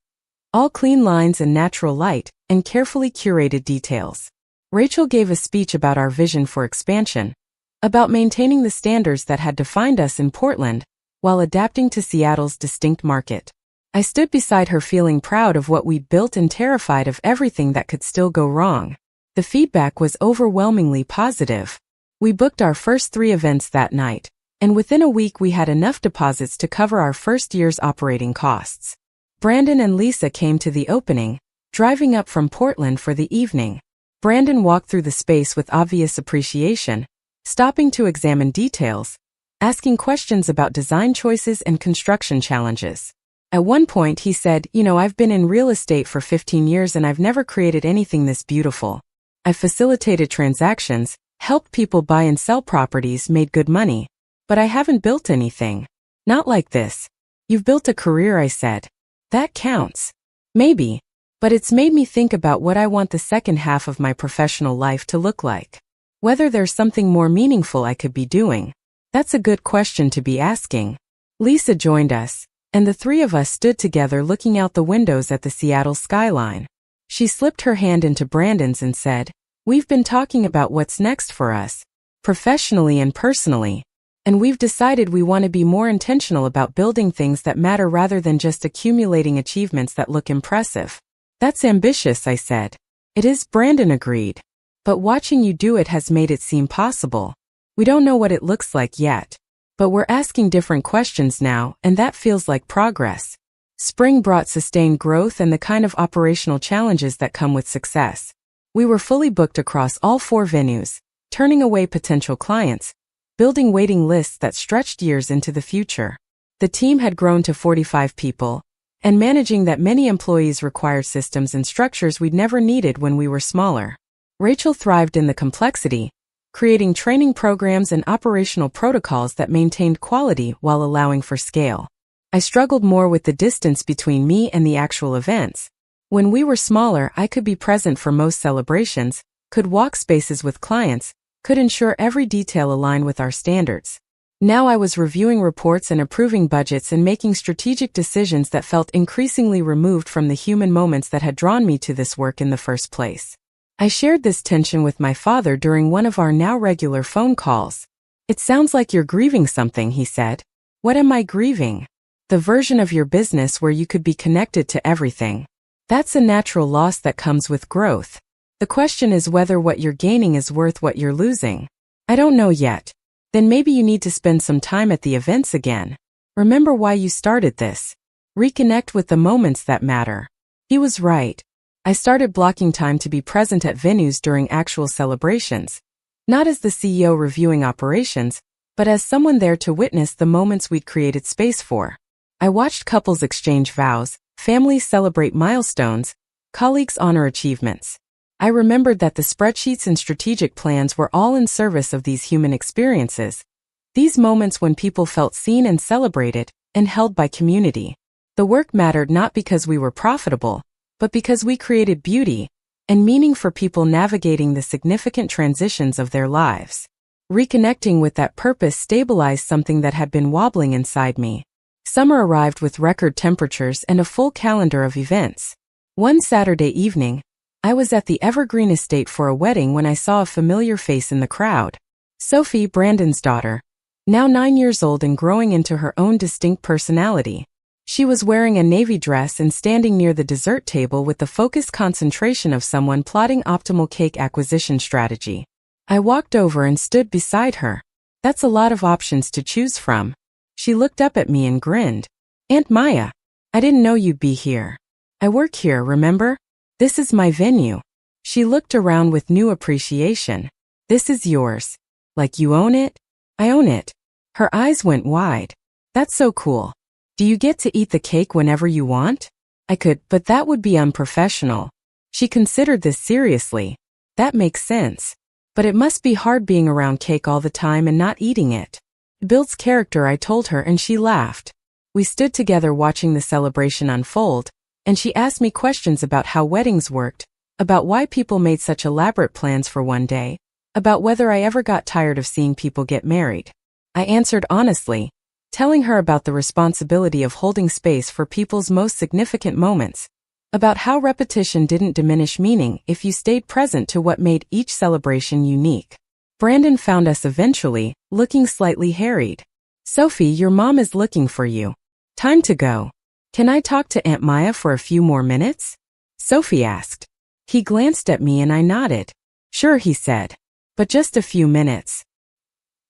All clean lines and natural light, and carefully curated details. Rachel gave a speech about our vision for expansion, about maintaining the standards that had defined us in Portland, while adapting to Seattle's distinct market. I stood beside her feeling proud of what we'd built and terrified of everything that could still go wrong. The feedback was overwhelmingly positive. We booked our first 3 events that night, and within a week we had enough deposits to cover our first year's operating costs. Brandon and Lisa came to the opening, driving up from Portland for the evening. Brandon walked through the space with obvious appreciation, stopping to examine details, asking questions about design choices and construction challenges. At one point he said, "I've been in real estate for 15 years and I've never created anything this beautiful. I've facilitated transactions, helped people buy and sell properties, made good money. But I haven't built anything. Not like this." "You've built a career," I said. "That counts." "Maybe. But it's made me think about what I want the second half of my professional life to look like. Whether there's something more meaningful I could be doing." "That's a good question to be asking." Lisa joined us, and the 3 of us stood together looking out the windows at the Seattle skyline. She slipped her hand into Brandon's and said, "We've been talking about what's next for us, professionally and personally. And we've decided we want to be more intentional about building things that matter rather than just accumulating achievements that look impressive." "That's ambitious," I said. "It is," Brandon agreed. "But watching you do it has made it seem possible. We don't know what it looks like yet. But we're asking different questions now, and that feels like progress." Spring brought sustained growth and the kind of operational challenges that come with success. We were fully booked across all 4 venues, turning away potential clients, building waiting lists that stretched years into the future. The team had grown to 45 people, and managing that many employees required systems and structures we'd never needed when we were smaller. Rachel thrived in the complexity, creating training programs and operational protocols that maintained quality while allowing for scale. I struggled more with the distance between me and the actual events. When we were smaller, I could be present for most celebrations, could walk spaces with clients, could ensure every detail aligned with our standards. Now I was reviewing reports and approving budgets and making strategic decisions that felt increasingly removed from the human moments that had drawn me to this work in the first place. I shared this tension with my father during one of our now regular phone calls. "It sounds like you're grieving something," he said. "What am I grieving?" "The version of your business where you could be connected to everything. That's a natural loss that comes with growth. The question is whether what you're gaining is worth what you're losing." "I don't know yet." "Then maybe you need to spend some time at the events again. Remember why you started this. Reconnect with the moments that matter." He was right. I started blocking time to be present at venues during actual celebrations, not as the CEO reviewing operations, but as someone there to witness the moments we'd created space for. I watched couples exchange vows, families celebrate milestones, colleagues honor achievements. I remembered that the spreadsheets and strategic plans were all in service of these human experiences, these moments when people felt seen and celebrated, and held by community. The work mattered not because we were profitable, but because we created beauty and meaning for people navigating the significant transitions of their lives. Reconnecting with that purpose stabilized something that had been wobbling inside me. Summer arrived with record temperatures and a full calendar of events. One Saturday evening, I was at the Evergreen Estate for a wedding when I saw a familiar face in the crowd. Sophie, Brandon's daughter, now 9 years old and growing into her own distinct personality. She was wearing a navy dress and standing near the dessert table with the focused concentration of someone plotting optimal cake acquisition strategy. I walked over and stood beside her. "That's a lot of options to choose from." She looked up at me and grinned. "Aunt Maya, I didn't know you'd be here. I work here, remember? This is my venue." She looked around with new appreciation. "This is yours. Like you own it?" "I own it." Her eyes went wide. "That's so cool. Do you get to eat the cake whenever you want?" I could, but that would be unprofessional. She considered this seriously. "That makes sense. But it must be hard being around cake all the time and not eating it." "It builds character," I told her, and she laughed. We stood together watching the celebration unfold, and she asked me questions about how weddings worked, about why people made such elaborate plans for one day, about whether I ever got tired of seeing people get married. I answered honestly, telling her about the responsibility of holding space for people's most significant moments, about how repetition didn't diminish meaning if you stayed present to what made each celebration unique. Brandon found us eventually, looking slightly harried. "Sophie, your mom is looking for you. Time to go. Can I talk to Aunt Maya for a few more minutes?" Sophie asked. He glanced at me and I nodded. "Sure," he said. "But just a few minutes."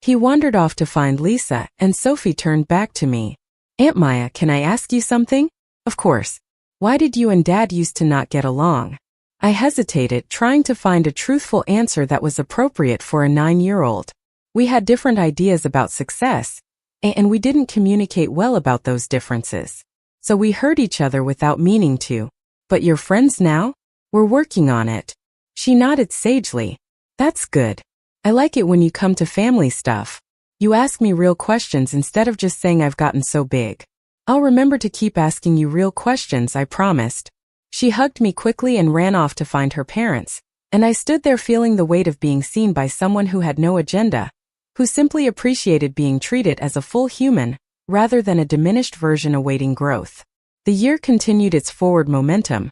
He wandered off to find Lisa, and Sophie turned back to me. "Aunt Maya, can I ask you something?" "Of course. Why did you and Dad used to not get along?" I hesitated, trying to find a truthful answer that was appropriate for a 9-year-old. We had different ideas about success, and we didn't communicate well about those differences. So we hurt each other without meaning to. "But you're friends now?" "We're working on it." She nodded sagely. "That's good. I like it when you come to family stuff. You ask me real questions instead of just saying I've gotten so big." "I'll remember to keep asking you real questions," I promised. She hugged me quickly and ran off to find her parents, and I stood there feeling the weight of being seen by someone who had no agenda, who simply appreciated being treated as a full human, rather than a diminished version awaiting growth. The year continued its forward momentum,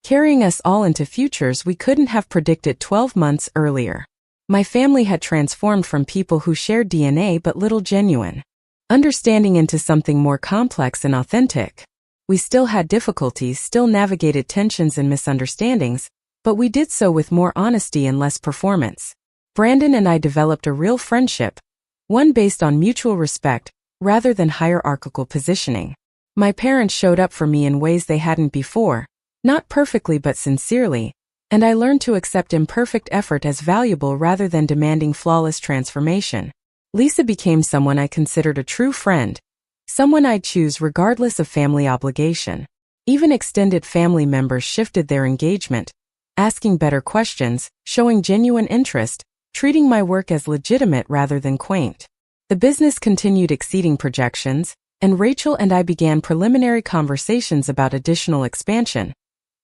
carrying us all into futures we couldn't have predicted 12 months earlier. My family had transformed from people who shared DNA but little genuine understanding into something more complex and authentic. We still had difficulties, still navigated tensions and misunderstandings, but we did so with more honesty and less performance. Brandon and I developed a real friendship, one based on mutual respect rather than hierarchical positioning. My parents showed up for me in ways they hadn't before, not perfectly but sincerely, and I learned to accept imperfect effort as valuable rather than demanding flawless transformation. Lisa became someone I considered a true friend, someone I'd choose regardless of family obligation. Even extended family members shifted their engagement, asking better questions, showing genuine interest, treating my work as legitimate rather than quaint. The business continued exceeding projections, and Rachel and I began preliminary conversations about additional expansion,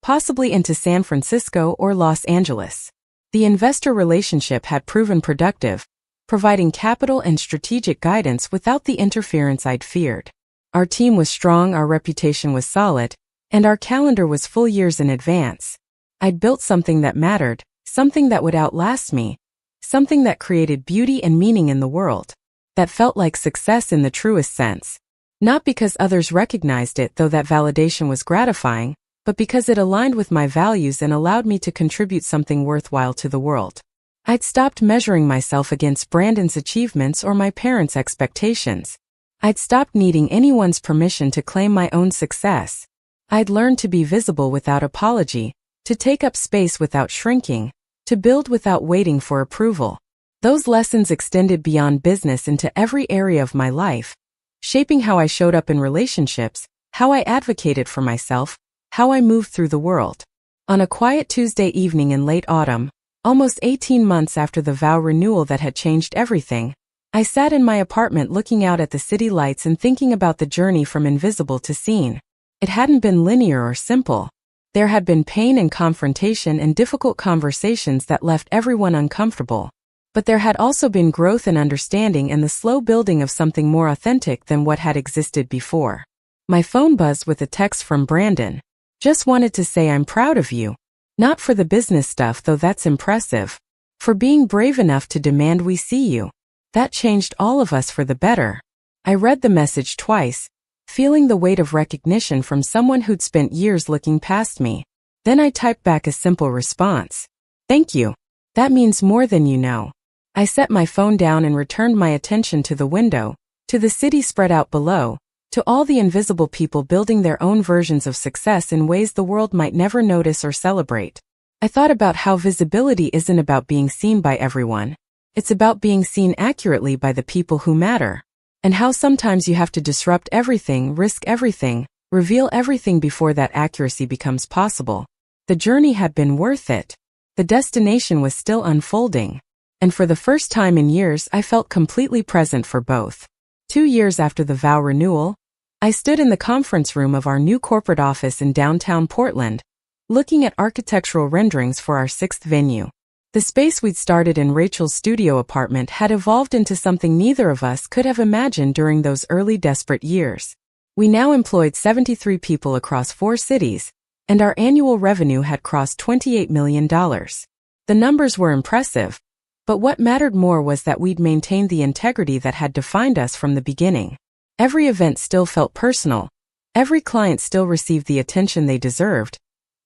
possibly into San Francisco or Los Angeles. The investor relationship had proven productive, providing capital and strategic guidance without the interference I'd feared. Our team was strong, our reputation was solid, and our calendar was full years in advance. I'd built something that mattered, something that would outlast me, something that created beauty and meaning in the world, that felt like success in the truest sense. Not because others recognized it, though that validation was gratifying, but because it aligned with my values and allowed me to contribute something worthwhile to the world. I'd stopped measuring myself against Brandon's achievements or my parents' expectations. I'd stopped needing anyone's permission to claim my own success. I'd learned to be visible without apology, to take up space without shrinking, to build without waiting for approval. Those lessons extended beyond business into every area of my life, shaping how I showed up in relationships, how I advocated for myself, how I moved through the world. On a quiet Tuesday evening in late autumn, almost 18 months after the vow renewal that had changed everything, I sat in my apartment looking out at the city lights and thinking about the journey from invisible to seen. It hadn't been linear or simple. There had been pain and confrontation and difficult conversations that left everyone uncomfortable. But there had also been growth and understanding and the slow building of something more authentic than what had existed before. My phone buzzed with a text from Brandon. Just wanted to say I'm proud of you. Not for the business stuff, though that's impressive. For being brave enough to demand we see you. That changed all of us for the better. I read the message twice, feeling the weight of recognition from someone who'd spent years looking past me. Then I typed back a simple response. Thank you. That means more than you know. I set my phone down and returned my attention to the window, to the city spread out below, to all the invisible people building their own versions of success in ways the world might never notice or celebrate. I thought about how visibility isn't about being seen by everyone. It's about being seen accurately by the people who matter. And how sometimes you have to disrupt everything, risk everything, reveal everything before that accuracy becomes possible. The journey had been worth it. The destination was still unfolding. And for the first time in years, I felt completely present for both. 2 years after the vow renewal, I stood in the conference room of our new corporate office in downtown Portland, looking at architectural renderings for our 6th venue. The space we'd started in Rachel's studio apartment had evolved into something neither of us could have imagined during those early desperate years. We now employed 73 people across 4 cities, and our annual revenue had crossed $28 million. The numbers were impressive, but what mattered more was that we'd maintained the integrity that had defined us from the beginning. Every event still felt personal, every client still received the attention they deserved,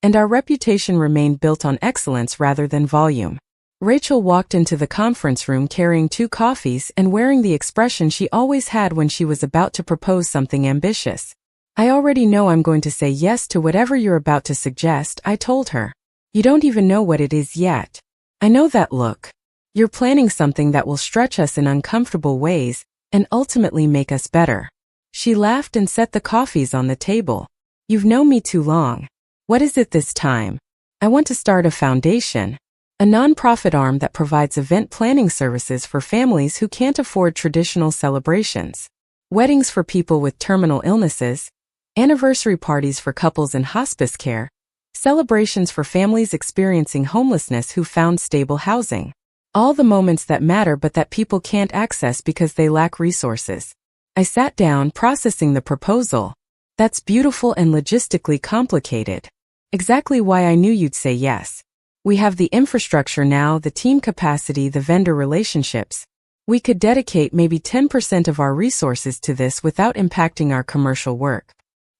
and our reputation remained built on excellence rather than volume. Rachel walked into the conference room carrying 2 coffees and wearing the expression she always had when she was about to propose something ambitious. I already know I'm going to say yes to whatever you're about to suggest, I told her. You don't even know what it is yet. I know that look. You're planning something that will stretch us in uncomfortable ways and ultimately make us better. She laughed and set the coffees on the table. You've known me too long. What is it this time? I want to start a foundation, a nonprofit arm that provides event planning services for families who can't afford traditional celebrations. Weddings for people with terminal illnesses, anniversary parties for couples in hospice care, celebrations for families experiencing homelessness who found stable housing. All the moments that matter but that people can't access because they lack resources. I sat down processing the proposal. That's beautiful and logistically complicated. Exactly why I knew you'd say yes. We have the infrastructure now, the team capacity, the vendor relationships. We could dedicate maybe 10% of our resources to this without impacting our commercial work.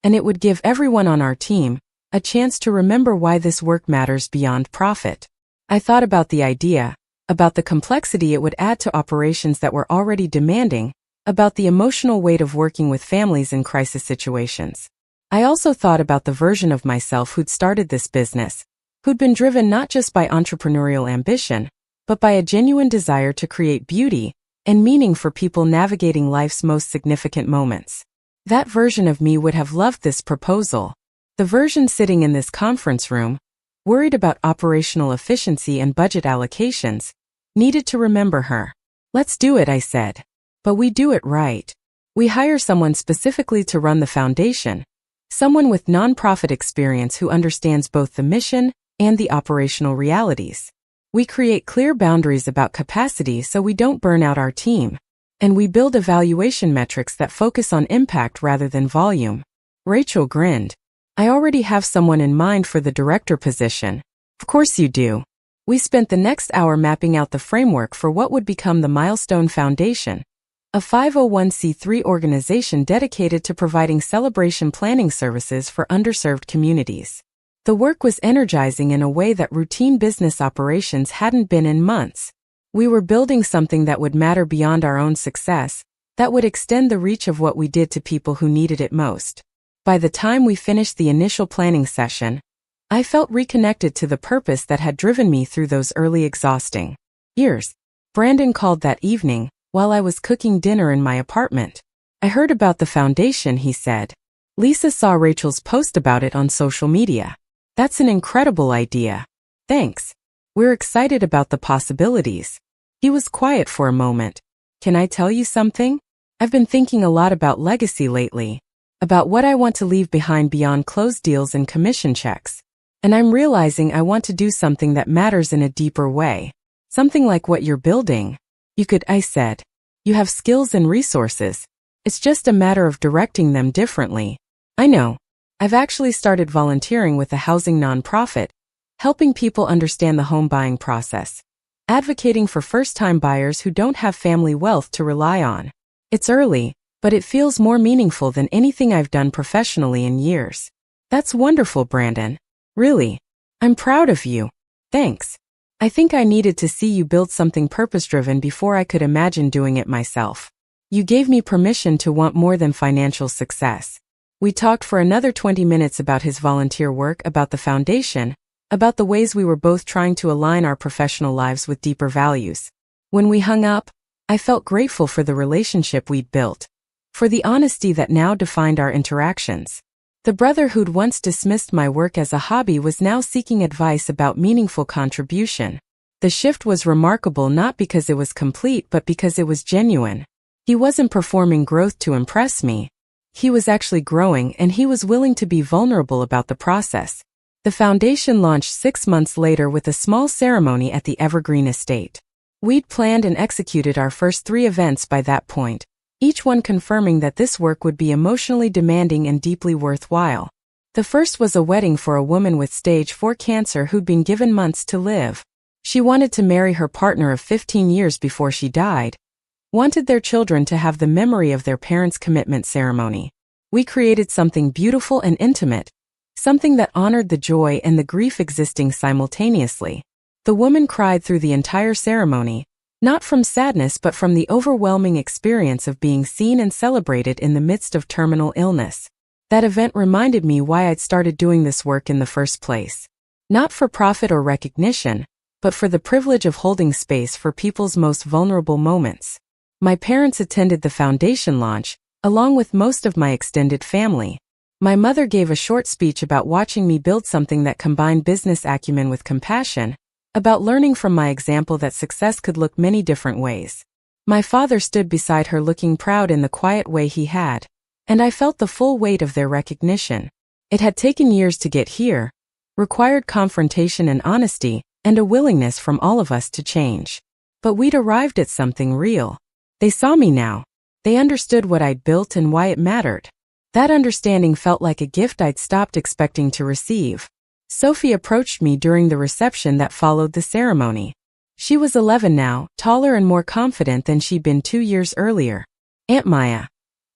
And it would give everyone on our team a chance to remember why this work matters beyond profit. I thought about the idea, about the complexity it would add to operations that were already demanding, about the emotional weight of working with families in crisis situations. I also thought about the version of myself who'd started this business, who'd been driven not just by entrepreneurial ambition, but by a genuine desire to create beauty and meaning for people navigating life's most significant moments. That version of me would have loved this proposal. The version sitting in this conference room, worried about operational efficiency and budget allocations, needed to remember her. Let's do it, I said. But we do it right. We hire someone specifically to run the foundation, someone with nonprofit experience who understands both the mission and the operational realities. We create clear boundaries about capacity so we don't burn out our team. And we build evaluation metrics that focus on impact rather than volume. Rachel grinned. I already have someone in mind for the director position. Of course you do. We spent the next hour mapping out the framework for what would become the Milestone Foundation, a 501c3 organization dedicated to providing celebration planning services for underserved communities. The work was energizing in a way that routine business operations hadn't been in months. We were building something that would matter beyond our own success, that would extend the reach of what we did to people who needed it most. By the time we finished the initial planning session, I felt reconnected to the purpose that had driven me through those early exhausting years. Brandon called that evening, while I was cooking dinner in my apartment. I heard about the foundation, he said. Lisa saw Rachel's post about it on social media. That's an incredible idea. Thanks. We're excited about the possibilities. He was quiet for a moment. Can I tell you something? I've been thinking a lot about legacy lately, about what I want to leave behind beyond closed deals and commission checks. And I'm realizing I want to do something that matters in a deeper way. Something like what you're building. I said. You have skills and resources. It's just a matter of directing them differently. I know. I've actually started volunteering with a housing nonprofit, helping people understand the home buying process, advocating for first-time buyers who don't have family wealth to rely on. It's early, but it feels more meaningful than anything I've done professionally in years. That's wonderful, Brandon. Really. I'm proud of you. Thanks. I think I needed to see you build something purpose-driven before I could imagine doing it myself. You gave me permission to want more than financial success. We talked for another 20 minutes about his volunteer work, about the foundation, about the ways we were both trying to align our professional lives with deeper values. When we hung up, I felt grateful for the relationship we'd built, for the honesty that now defined our interactions. The brother who'd once dismissed my work as a hobby was now seeking advice about meaningful contribution. The shift was remarkable not because it was complete but because it was genuine. He wasn't performing growth to impress me. He was actually growing, and he was willing to be vulnerable about the process. The foundation launched 6 months later with a small ceremony at the Evergreen Estate. We'd planned and executed our first 3 events by that point, each one confirming that this work would be emotionally demanding and deeply worthwhile. The first was a wedding for a woman with stage 4 cancer who'd been given months to live. She wanted to marry her partner of 15 years before she died, wanted their children to have the memory of their parents' commitment ceremony. We created something beautiful and intimate, something that honored the joy and the grief existing simultaneously. The woman cried through the entire ceremony, not from sadness but from the overwhelming experience of being seen and celebrated in the midst of terminal illness. That event reminded me why I'd started doing this work in the first place. Not for profit or recognition, but for the privilege of holding space for people's most vulnerable moments. My parents attended the foundation launch, along with most of my extended family. My mother gave a short speech about watching me build something that combined business acumen with compassion, about learning from my example that success could look many different ways. My father stood beside her looking proud in the quiet way he had, and I felt the full weight of their recognition. It had taken years to get here, required confrontation and honesty, and a willingness from all of us to change. But we'd arrived at something real. They saw me now. They understood what I'd built and why it mattered. That understanding felt like a gift I'd stopped expecting to receive. Sophie approached me during the reception that followed the ceremony. She was 11 now, taller and more confident than she'd been 2 years earlier. "Aunt Maya,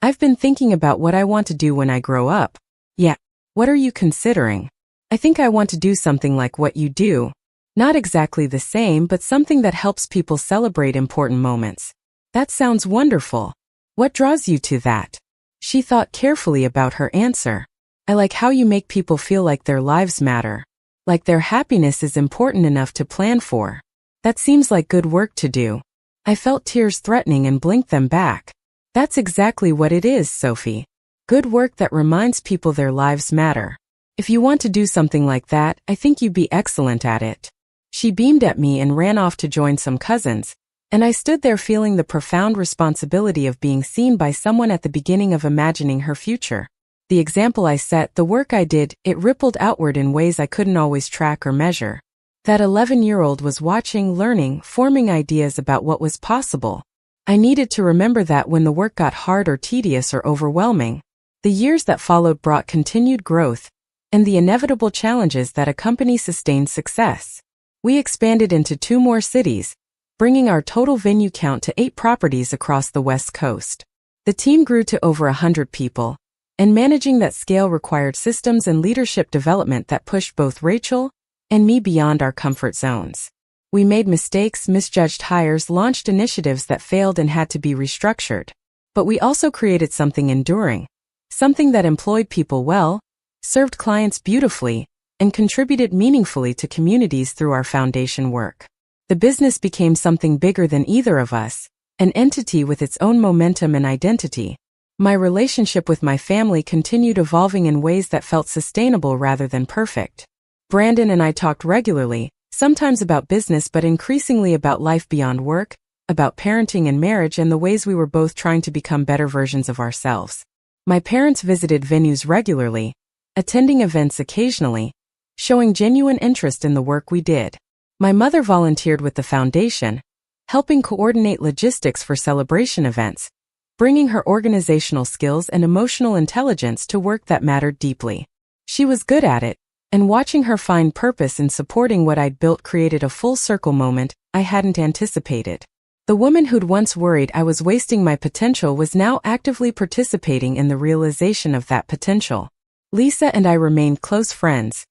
I've been thinking about what I want to do when I grow up." "Yeah, what are you considering?" "I think I want to do something like what you do. Not exactly the same, but something that helps people celebrate important moments." "That sounds wonderful. What draws you to that?" She thought carefully about her answer. "I like how you make people feel like their lives matter. Like their happiness is important enough to plan for. That seems like good work to do." I felt tears threatening and blinked them back. "That's exactly what it is, Sophie. Good work that reminds people their lives matter. If you want to do something like that, I think you'd be excellent at it." She beamed at me and ran off to join some cousins, and I stood there feeling the profound responsibility of being seen by someone at the beginning of imagining her future. The example I set, the work I did, it rippled outward in ways I couldn't always track or measure. That 11-year-old was watching, learning, forming ideas about what was possible. I needed to remember that when the work got hard or tedious or overwhelming. The years that followed brought continued growth and the inevitable challenges that accompany sustained success. We expanded into 2 more cities, bringing our total venue count to 8 properties across the West Coast. The team grew to over 100 people, and managing that scale required systems and leadership development that pushed both Rachel and me beyond our comfort zones. We made mistakes, misjudged hires, launched initiatives that failed and had to be restructured. But we also created something enduring, something that employed people well, served clients beautifully, and contributed meaningfully to communities through our foundation work. The business became something bigger than either of us, an entity with its own momentum and identity. My relationship with my family continued evolving in ways that felt sustainable rather than perfect. Brandon and I talked regularly, sometimes about business but increasingly about life beyond work, about parenting and marriage and the ways we were both trying to become better versions of ourselves. My parents visited venues regularly, attending events occasionally, showing genuine interest in the work we did. My mother volunteered with the foundation, helping coordinate logistics for celebration events, bringing her organizational skills and emotional intelligence to work that mattered deeply. She was good at it, and watching her find purpose in supporting what I'd built created a full-circle moment I hadn't anticipated. The woman who'd once worried I was wasting my potential was now actively participating in the realization of that potential. Lisa and I remained close friends,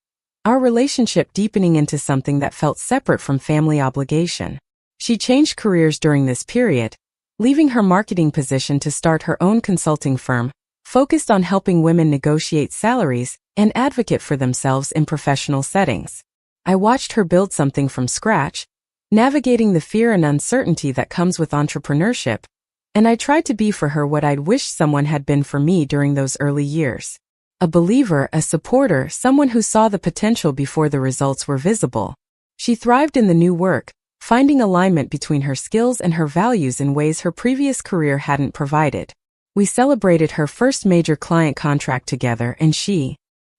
our relationship deepening into something that felt separate from family obligation. She changed careers during this period, leaving her marketing position to start her own consulting firm, focused on helping women negotiate salaries and advocate for themselves in professional settings. I watched her build something from scratch, navigating the fear and uncertainty that comes with entrepreneurship, and I tried to be for her what I'd wished someone had been for me during those early years. A believer, a supporter, someone who saw the potential before the results were visible. She thrived in the new work, finding alignment between her skills and her values in ways her previous career hadn't provided. We celebrated her first major client contract together, and she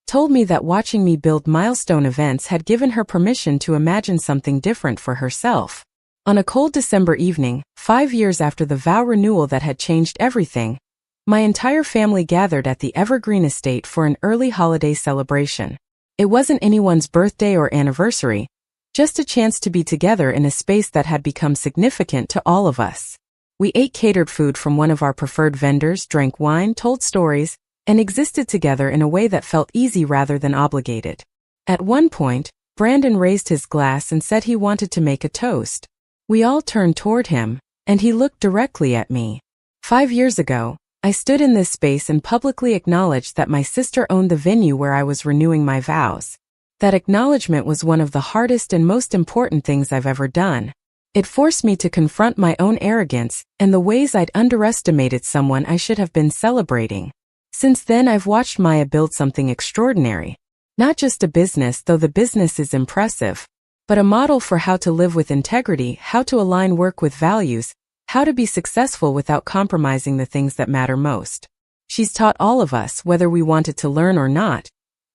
told me that watching me build milestone events had given her permission to imagine something different for herself. On a cold December evening, 5 years after the vow renewal that had changed everything, my entire family gathered at the Evergreen Estate for an early holiday celebration. It wasn't anyone's birthday or anniversary, just a chance to be together in a space that had become significant to all of us. We ate catered food from one of our preferred vendors, drank wine, told stories, and existed together in a way that felt easy rather than obligated. At one point, Brandon raised his glass and said he wanted to make a toast. We all turned toward him, and he looked directly at me. 5 years ago, I stood in this space and publicly acknowledged that my sister owned the venue where I was renewing my vows. That acknowledgement was one of the hardest and most important things I've ever done. It forced me to confront my own arrogance and the ways I'd underestimated someone I should have been celebrating. Since then, I've watched Maya build something extraordinary. Not just a business, though the business is impressive, but a model for how to live with integrity, how to align work with values, how to be successful without compromising the things that matter most. She's taught all of us, whether we wanted to learn or not,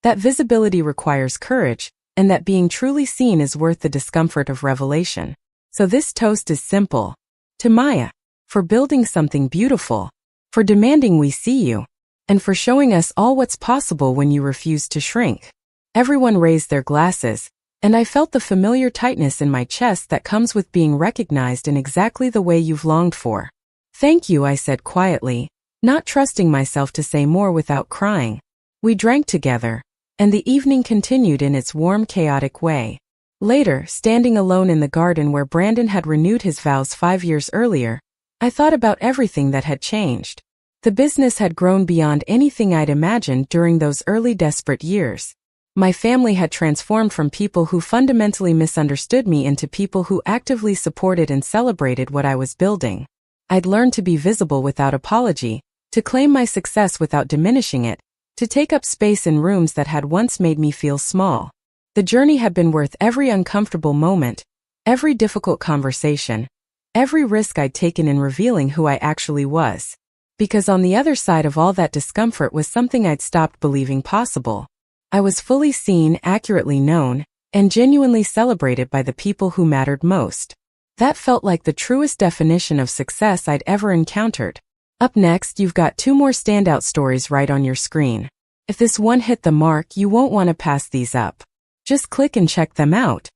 that visibility requires courage, and that being truly seen is worth the discomfort of revelation. So this toast is simple. To Maya, for building something beautiful, for demanding we see you, and for showing us all what's possible when you refuse to shrink. Everyone raised their glasses, and I felt the familiar tightness in my chest that comes with being recognized in exactly the way you've longed for. "Thank you," I said quietly, not trusting myself to say more without crying. We drank together, and the evening continued in its warm, chaotic way. Later, standing alone in the garden where Brandon had renewed his vows 5 years earlier, I thought about everything that had changed. The business had grown beyond anything I'd imagined during those early desperate years. My family had transformed from people who fundamentally misunderstood me into people who actively supported and celebrated what I was building. I'd learned to be visible without apology, to claim my success without diminishing it, to take up space in rooms that had once made me feel small. The journey had been worth every uncomfortable moment, every difficult conversation, every risk I'd taken in revealing who I actually was. Because on the other side of all that discomfort was something I'd stopped believing possible. I was fully seen, accurately known, and genuinely celebrated by the people who mattered most. That felt like the truest definition of success I'd ever encountered. Up next, you've got 2 more standout stories right on your screen. If this one hit the mark, you won't want to pass these up. Just click and check them out.